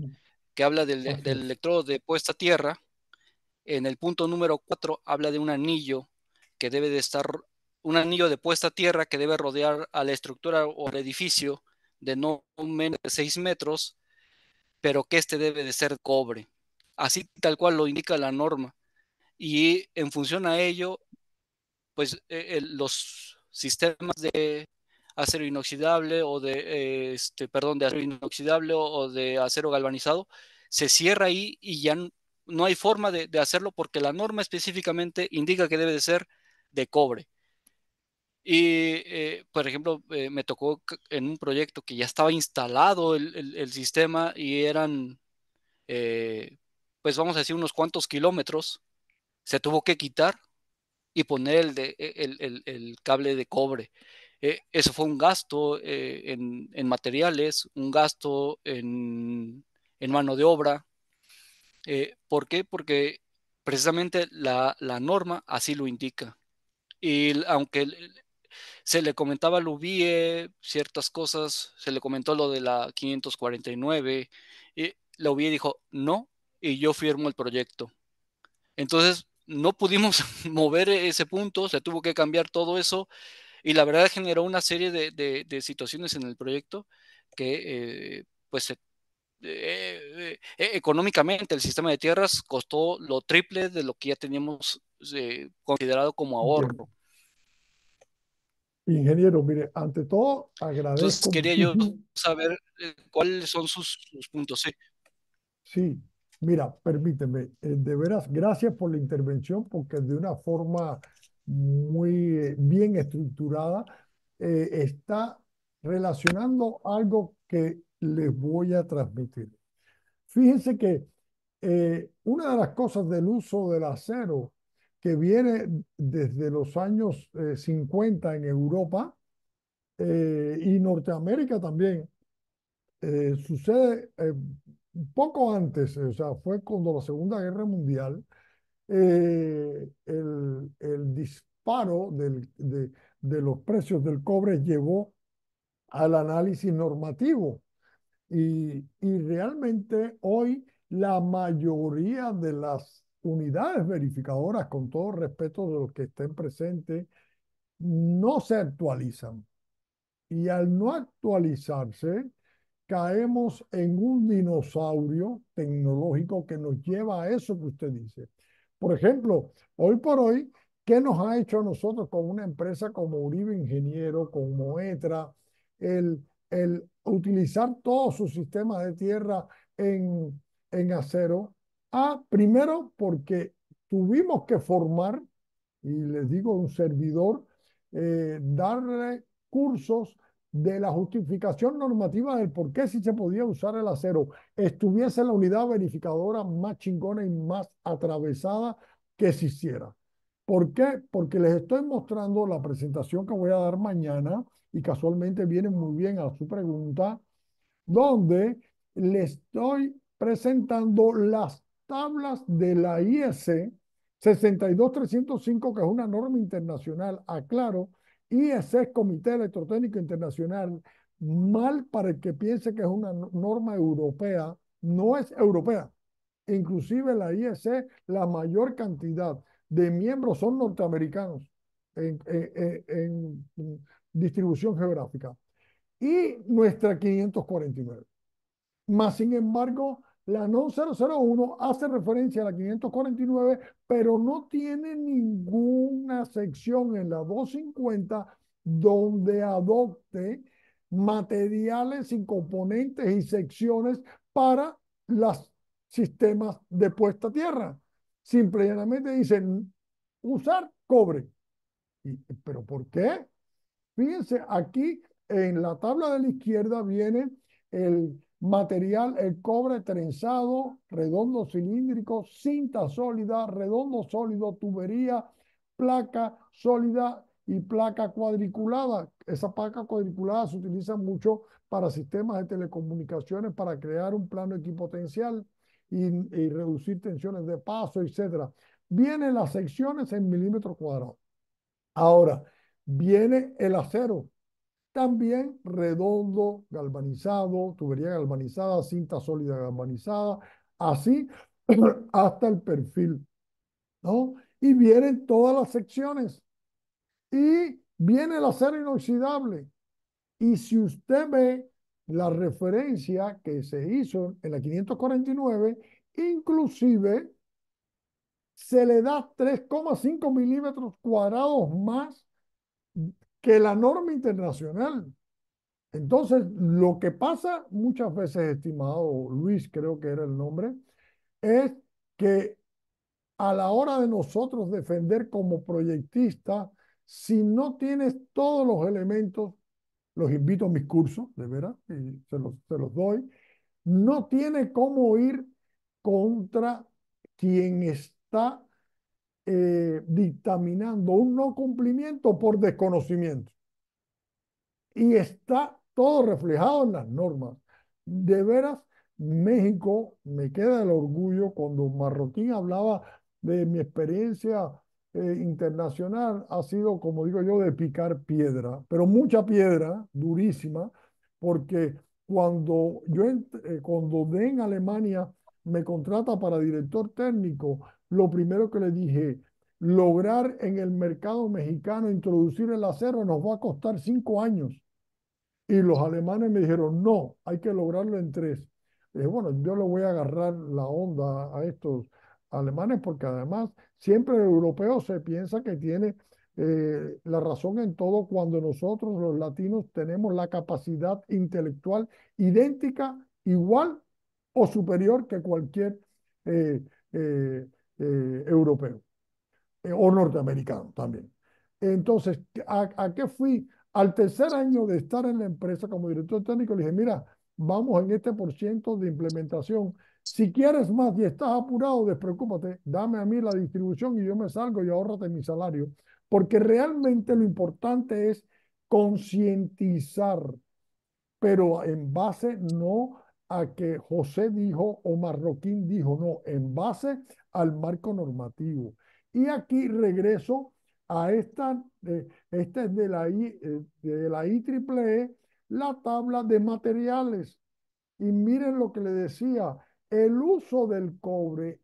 [SPEAKER 4] que habla
[SPEAKER 3] Así
[SPEAKER 4] del
[SPEAKER 3] es.
[SPEAKER 4] electrodo de puesta a tierra, en el punto número 4 habla de un anillo que debe de estar, un anillo de puesta a tierra que debe rodear a la estructura o al edificio de no menos de 6 metros, pero que este debe de ser cobre. Así tal cual lo indica la norma. Y en función a ello, pues los sistemas de acero inoxidable o perdón, de acero inoxidable o de acero galvanizado, se cierra ahí y ya no hay forma de hacerlo, porque la norma específicamente indica que debe de ser de cobre. Y, por ejemplo, me tocó en un proyecto que ya estaba instalado el sistema, y eran, pues vamos a decir, unos cuantos kilómetros. Se tuvo que quitar y poner el cable de cobre. Eso fue un gasto en materiales, un gasto en mano de obra. ¿Por qué? Porque precisamente la norma así lo indica. Y aunque se le comentaba al UBIE ciertas cosas, se le comentó lo de la 549, y la UBIE dijo no, y yo firmo el proyecto. Entonces, no pudimos mover ese punto, se tuvo que cambiar todo eso, y la verdad generó una serie de situaciones en el proyecto que, pues, económicamente el sistema de tierras costó lo triple de lo que ya teníamos considerado como
[SPEAKER 3] Entiendo.
[SPEAKER 4] ahorro.
[SPEAKER 3] Ingeniero, mire, ante todo
[SPEAKER 4] Entonces,
[SPEAKER 3] agradezco
[SPEAKER 4] quería yo
[SPEAKER 3] muchísimo.
[SPEAKER 4] saber cuáles son sus puntos. Sí.
[SPEAKER 3] Sí, mira, permíteme, de veras, gracias por la intervención, porque de una forma muy bien estructurada está relacionando algo que les voy a transmitir. Fíjense que una de las cosas del uso del acero que viene desde los años 50 en Europa y Norteamérica también, sucede poco antes, o sea, fue cuando la Segunda Guerra Mundial, el disparo de los precios del cobre llevó al análisis normativo. Y realmente hoy la mayoría de las unidades verificadoras, con todo respeto de los que estén presentes, no se actualizan. Y al no actualizarse, caemos en un dinosaurio tecnológico que nos lleva a eso que usted dice. Por ejemplo, hoy por hoy, ¿qué nos ha hecho a nosotros con una empresa como Uribe Ingeniero, como ETRA, el utilizar todo su sistema de tierra en acero? Primero porque tuvimos que formar, y les digo un servidor, darle cursos de la justificación normativa del por qué si se podía usar el acero, estuviese la unidad verificadora más chingona y más atravesada que existiera. ¿Por qué? Porque les estoy mostrando la presentación que voy a dar mañana, y casualmente viene muy bien a su pregunta, donde le estoy presentando las tablas de la IEC 62305, que es una norma internacional. Aclaro, IEC es Comité Electrotécnico Internacional, mal para el que piense que es una norma europea, no es europea. Inclusive la IEC, la mayor cantidad de miembros son norteamericanos en distribución geográfica. Y nuestra 549. Más sin embargo, la NOM 001 hace referencia a la 549, pero no tiene ninguna sección en la 250 donde adopte materiales y componentes y secciones para los sistemas de puesta a tierra. Simplemente dicen usar cobre. ¿Pero por qué? Fíjense, aquí en la tabla de la izquierda viene el material, el cobre trenzado, redondo cilíndrico, cinta sólida, redondo sólido, tubería, placa sólida y placa cuadriculada. Esa placa cuadriculada se utiliza mucho para sistemas de telecomunicaciones, para crear un plano equipotencial y reducir tensiones de paso, etcétera. Vienen las secciones en milímetros cuadrados. Ahora, viene el acero, también redondo, galvanizado, tubería galvanizada, cinta sólida galvanizada, así hasta el perfil, ¿no? Y vienen todas las secciones. Y viene el acero inoxidable. Y si usted ve la referencia que se hizo en la 549, inclusive se le da 3,5 milímetros cuadrados más que la norma internacional. Entonces, lo que pasa muchas veces, estimado Luis, creo que era el nombre, es que a la hora de nosotros defender como proyectistas, si no tienes todos los elementos, los invito a mis cursos, de veras, y se los doy, no tiene cómo ir contra quien está dictaminando un no cumplimiento por desconocimiento. Y está todo reflejado en las normas. De veras, México, me queda el orgullo cuando Marroquín hablaba de mi experiencia internacional, ha sido, como digo yo, de picar piedra, pero mucha piedra, durísima, porque cuando en Alemania me contrata para director técnico, lo primero que le dije, lograr en el mercado mexicano introducir el acero nos va a costar 5 años. Y los alemanes me dijeron, no, hay que lograrlo en 3. Dije, bueno, yo le voy a agarrar la onda a estos alemanes porque además siempre el europeo se piensa que tiene la razón en todo cuando nosotros los latinos tenemos la capacidad intelectual idéntica, igual o superior que cualquier eh, eh, europeo o norteamericano también. Entonces, ¿a qué fui? Al tercer año de estar en la empresa como director técnico, le dije, mira, vamos en este % de implementación. Si quieres más y estás apurado, despreocúpate, dame a mí la distribución y yo me salgo y ahórrate mi salario. Porque realmente lo importante es concientizar, pero en base no a que José dijo o Marroquín dijo, no, en base al marco normativo. Y aquí regreso a esta es de la IEEE, la tabla de materiales. Y miren lo que le decía, el uso del cobre,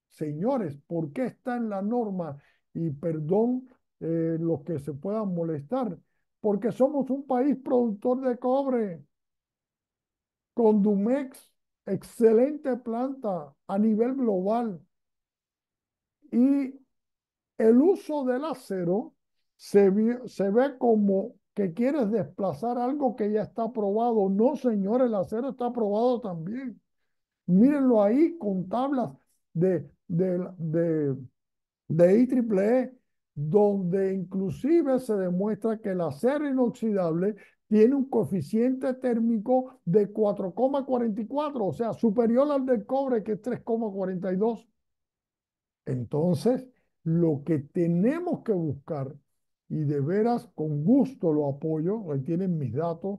[SPEAKER 3] señores, ¿por qué está en la norma? Y perdón los que se puedan molestar, porque somos un país productor de cobre. Condumex, excelente planta a nivel global. Y el uso del acero se ve como que quieres desplazar algo que ya está aprobado. No, señor, el acero está aprobado también. Mírenlo ahí con tablas de IEEE, donde inclusive se demuestra que el acero inoxidable tiene un coeficiente térmico de 4,44, o sea, superior al del cobre, que es 3,42. Entonces, lo que tenemos que buscar, y de veras con gusto lo apoyo, ahí tienen mis datos,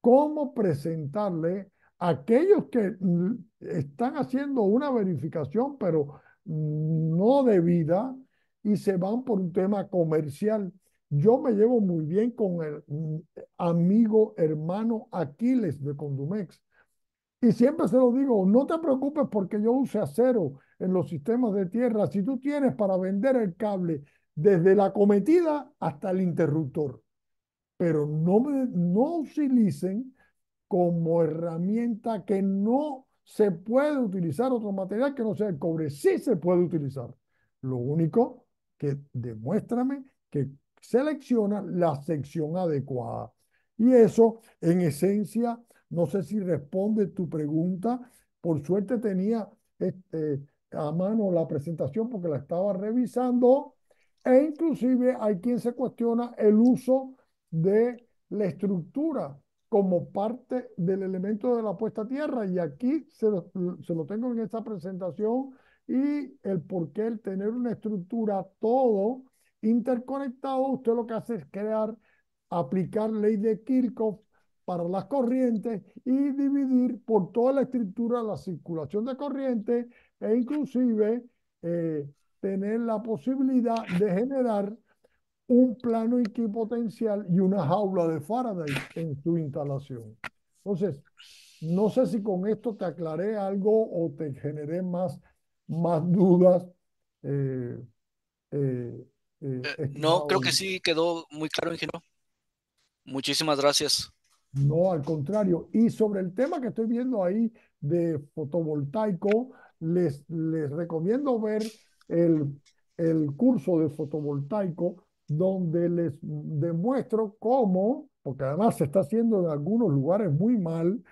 [SPEAKER 3] cómo presentarle a aquellos que están haciendo una verificación, pero no debida, y se van por un tema comercial. Yo me llevo muy bien con el amigo, hermano Aquiles de Condumex. Y siempre se lo digo, no te preocupes porque yo use acero en los sistemas de tierra. Si tú tienes para vender el cable desde la cometida hasta el interruptor, pero no utilicen como herramienta que no se puede utilizar otro material que no sea el cobre. Sí se puede utilizar. Lo único que demuéstrame que selecciona la sección adecuada. Y eso, en esencia, no sé si responde tu pregunta. Por suerte tenía a mano la presentación porque la estaba revisando e inclusive hay quien se cuestiona el uso de la estructura como parte del elemento de la puesta a tierra. Y aquí se lo tengo en esta presentación y el por qué el tener una estructura todo interconectado, usted lo que hace es crear, aplicar ley de Kirchhoff para las corrientes y dividir por toda la estructura la circulación de corriente e inclusive tener la posibilidad de generar un plano equipotencial y una jaula de Faraday en su instalación. Entonces, no sé si con esto te aclaré algo o te generé más dudas, eh, eh,
[SPEAKER 4] No, creo
[SPEAKER 3] estimado.
[SPEAKER 4] que sí quedó muy claro, ingeniero. Muchísimas gracias.
[SPEAKER 3] No, al contrario. Y sobre el tema que estoy viendo ahí de fotovoltaico, les recomiendo ver el, el curso de fotovoltaico donde les demuestro cómo, porque además se está haciendo en algunos lugares muy mal,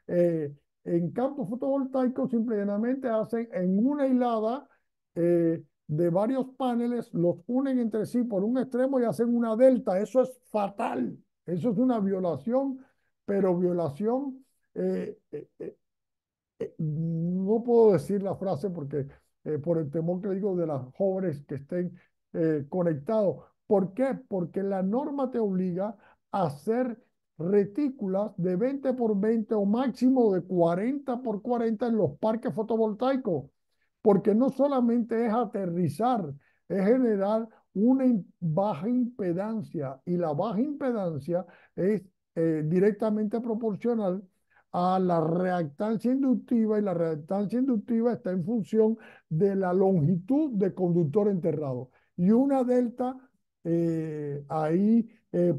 [SPEAKER 3] eh, en campos fotovoltaicos simplemente hacen en una hilada de varios paneles, los unen entre sí por un extremo y hacen una delta. Eso es fatal. Eso es una violación, pero violación, no puedo decir la frase porque por el temor que digo de las jóvenes que estén conectados. ¿Por qué? Porque la norma te obliga a hacer retículas de 20 por 20 o máximo de 40 por 40 en los parques fotovoltaicos, porque no solamente es aterrizar, es generar una baja impedancia y la baja impedancia es directamente proporcional a la reactancia inductiva y la reactancia inductiva está en función de la longitud de conductor enterrado. Y una delta ahí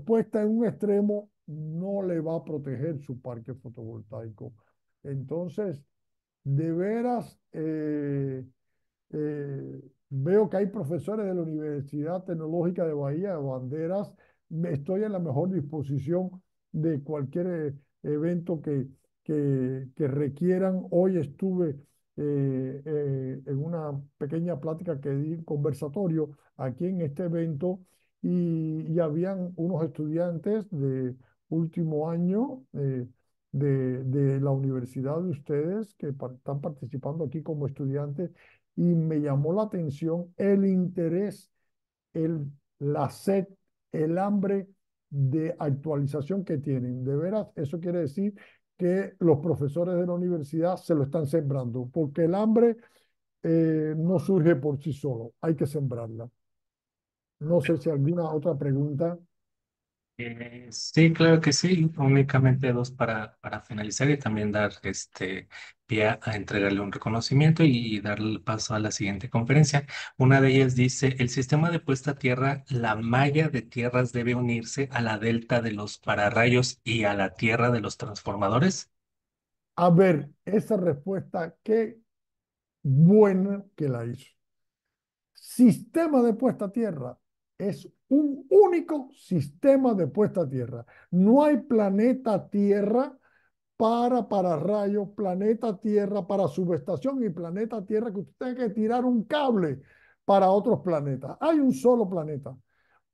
[SPEAKER 3] puesta en un extremo no le va a proteger su parque fotovoltaico. Entonces, de veras, veo que hay profesores de la Universidad Tecnológica de Bahía de Banderas. Estoy en la mejor disposición de cualquier evento que requieran. Hoy estuve en una pequeña plática que di, conversatorio aquí en este evento y habían unos estudiantes de último año de la universidad de ustedes que están participando aquí como estudiantes y me llamó la atención el interés, la sed, el hambre de actualización que tienen. De veras, eso quiere decir que los profesores de la universidad se lo están sembrando, porque el hambre no surge por sí solo, hay que sembrarla. No sé si alguna otra pregunta.
[SPEAKER 1] Sí, claro que sí. Únicamente dos para finalizar y también dar pie a entregarle un reconocimiento y darle paso a la siguiente conferencia. Una de ellas dice, el sistema de puesta a tierra, la malla de tierras debe unirse a la delta de los pararrayos y a la tierra de los transformadores.
[SPEAKER 3] A ver, esa respuesta, qué buena que la hizo. Sistema de puesta a tierra es un único sistema de puesta a tierra. No hay planeta Tierra para pararrayos, planeta Tierra para subestación y planeta Tierra que usted tenga que tirar un cable para otros planetas. Hay un solo planeta.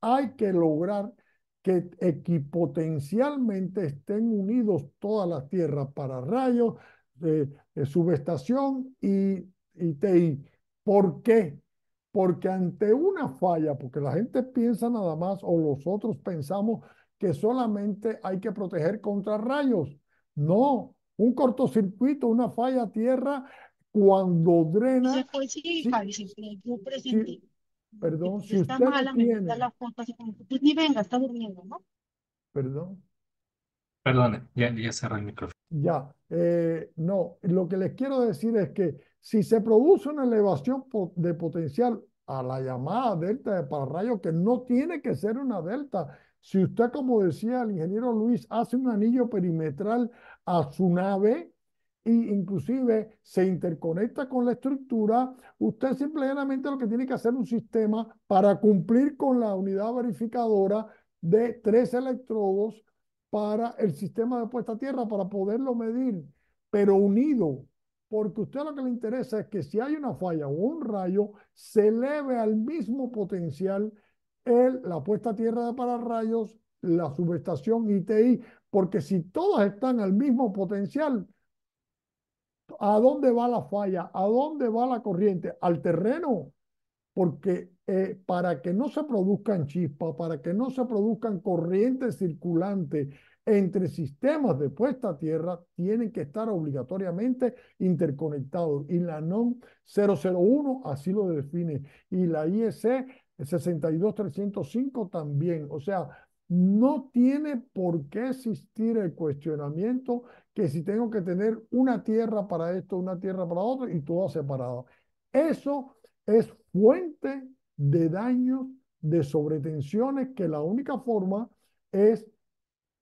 [SPEAKER 3] Hay que lograr que equipotencialmente estén unidos todas las tierras para rayos, subestación y TI. ¿Por qué? Porque ante una falla, porque la gente piensa nada más, o los otros pensamos que solamente hay que proteger contra rayos. No, un cortocircuito, una falla a tierra, cuando drena,
[SPEAKER 5] Se fue, sí,
[SPEAKER 3] si,
[SPEAKER 5] Javi, se fue, yo
[SPEAKER 3] si,
[SPEAKER 5] presenté.
[SPEAKER 3] Perdón,
[SPEAKER 5] Si
[SPEAKER 3] si
[SPEAKER 5] está
[SPEAKER 3] usted no
[SPEAKER 5] mala, me manda
[SPEAKER 3] tiene,
[SPEAKER 5] la foto así como, pues ni venga, está durmiendo, ¿no?
[SPEAKER 3] perdón.
[SPEAKER 1] Perdone, ya cerré el micrófono.
[SPEAKER 3] Ya, no, lo que les quiero decir es que si se produce una elevación de potencial a la llamada delta de pararrayos, que no tiene que ser una delta, si usted, como decía el ingeniero Luis, hace un anillo perimetral a su nave e inclusive se interconecta con la estructura, usted simplemente lo que tiene que hacer es un sistema para cumplir con la unidad verificadora de 3 electrodos para el sistema de puesta a tierra, para poderlo medir, pero unido, porque a usted lo que le interesa es que si hay una falla o un rayo, se eleve al mismo potencial la puesta a tierra de pararrayos, la subestación ITI, porque si todas están al mismo potencial, ¿a dónde va la falla? ¿A dónde va la corriente? Al terreno, porque para que no se produzcan chispas, para que no se produzcan corrientes circulantes entre sistemas de puesta a tierra, tienen que estar obligatoriamente interconectados. Y la NOM 001 así lo define. Y la IEC 62305 también. O sea, no tiene por qué existir el cuestionamiento que si tengo que tener una tierra para esto, una tierra para otro y todas separadas. Eso es fuente de daños, de sobretensiones, que la única forma es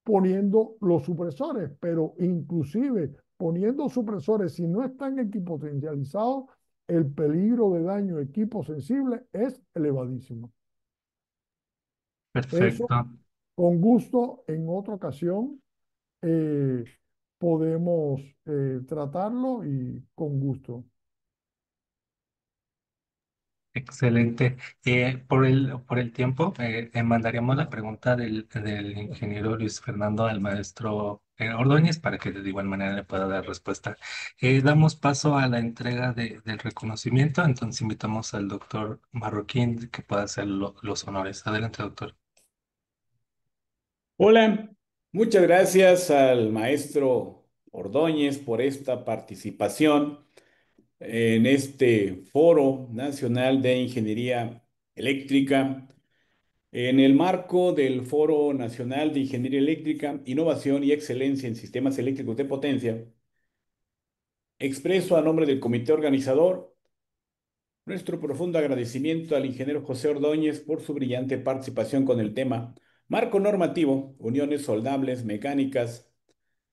[SPEAKER 3] poniendo los supresores, pero inclusive poniendo supresores, si no están equipotencializados, el peligro de daño a equipos sensibles es elevadísimo. Eso,
[SPEAKER 1] Perfecto.
[SPEAKER 3] con gusto, en otra ocasión eh, podemos tratarlo y con gusto.
[SPEAKER 1] Excelente. Por el tiempo, mandaríamos la pregunta del ingeniero Luis Fernando al maestro Ordóñez para que de igual manera le pueda dar respuesta. Damos paso a la entrega del reconocimiento, entonces invitamos al doctor Marroquín que pueda hacer los honores. Adelante, doctor.
[SPEAKER 2] Hola, muchas gracias al maestro Ordóñez por esta participación en este Foro Nacional de Ingeniería Eléctrica. En el marco del Foro Nacional de Ingeniería Eléctrica, Innovación y Excelencia en Sistemas Eléctricos de Potencia, expreso a nombre del comité organizador nuestro profundo agradecimiento al ingeniero José Ordóñez por su brillante participación con el tema Marco normativo, uniones soldables mecánicas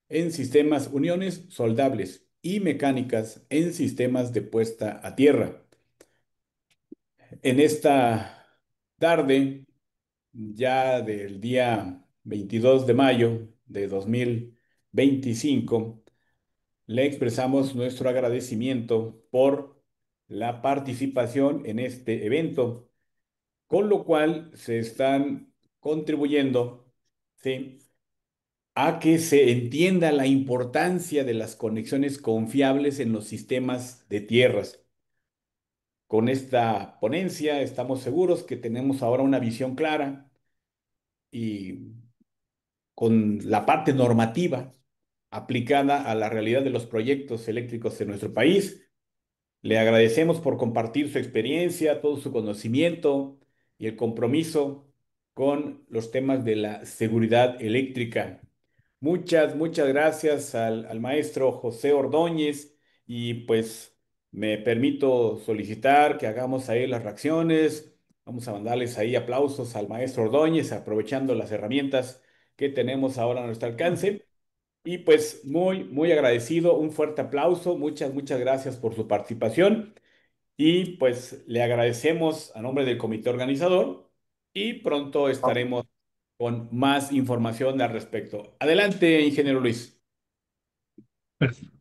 [SPEAKER 2] en sistemas, uniones soldables y mecánicas en sistemas de puesta a tierra. En esta tarde, ya del día 22 de mayo de 2025, le expresamos nuestro agradecimiento por la participación en este evento, con lo cual se están contribuyendo, ¿sí?, a que se entienda la importancia de las conexiones confiables en los sistemas de tierras. Con esta ponencia estamos seguros que tenemos ahora una visión clara y con la parte normativa aplicada a la realidad de los proyectos eléctricos en nuestro país. Le agradecemos por compartir su experiencia, todo su conocimiento y el compromiso con los temas de la seguridad eléctrica. Muchas gracias al maestro José Ordóñez y pues me permito solicitar que hagamos ahí las reacciones. Vamos a mandarles ahí aplausos al maestro Ordóñez, aprovechando las herramientas que tenemos ahora a nuestro alcance. Y pues muy agradecido, un fuerte aplauso, muchas gracias por su participación y pues le agradecemos a nombre del comité organizador y pronto estaremos con más información al respecto. Adelante, ingeniero Luis.
[SPEAKER 1] Perfecto.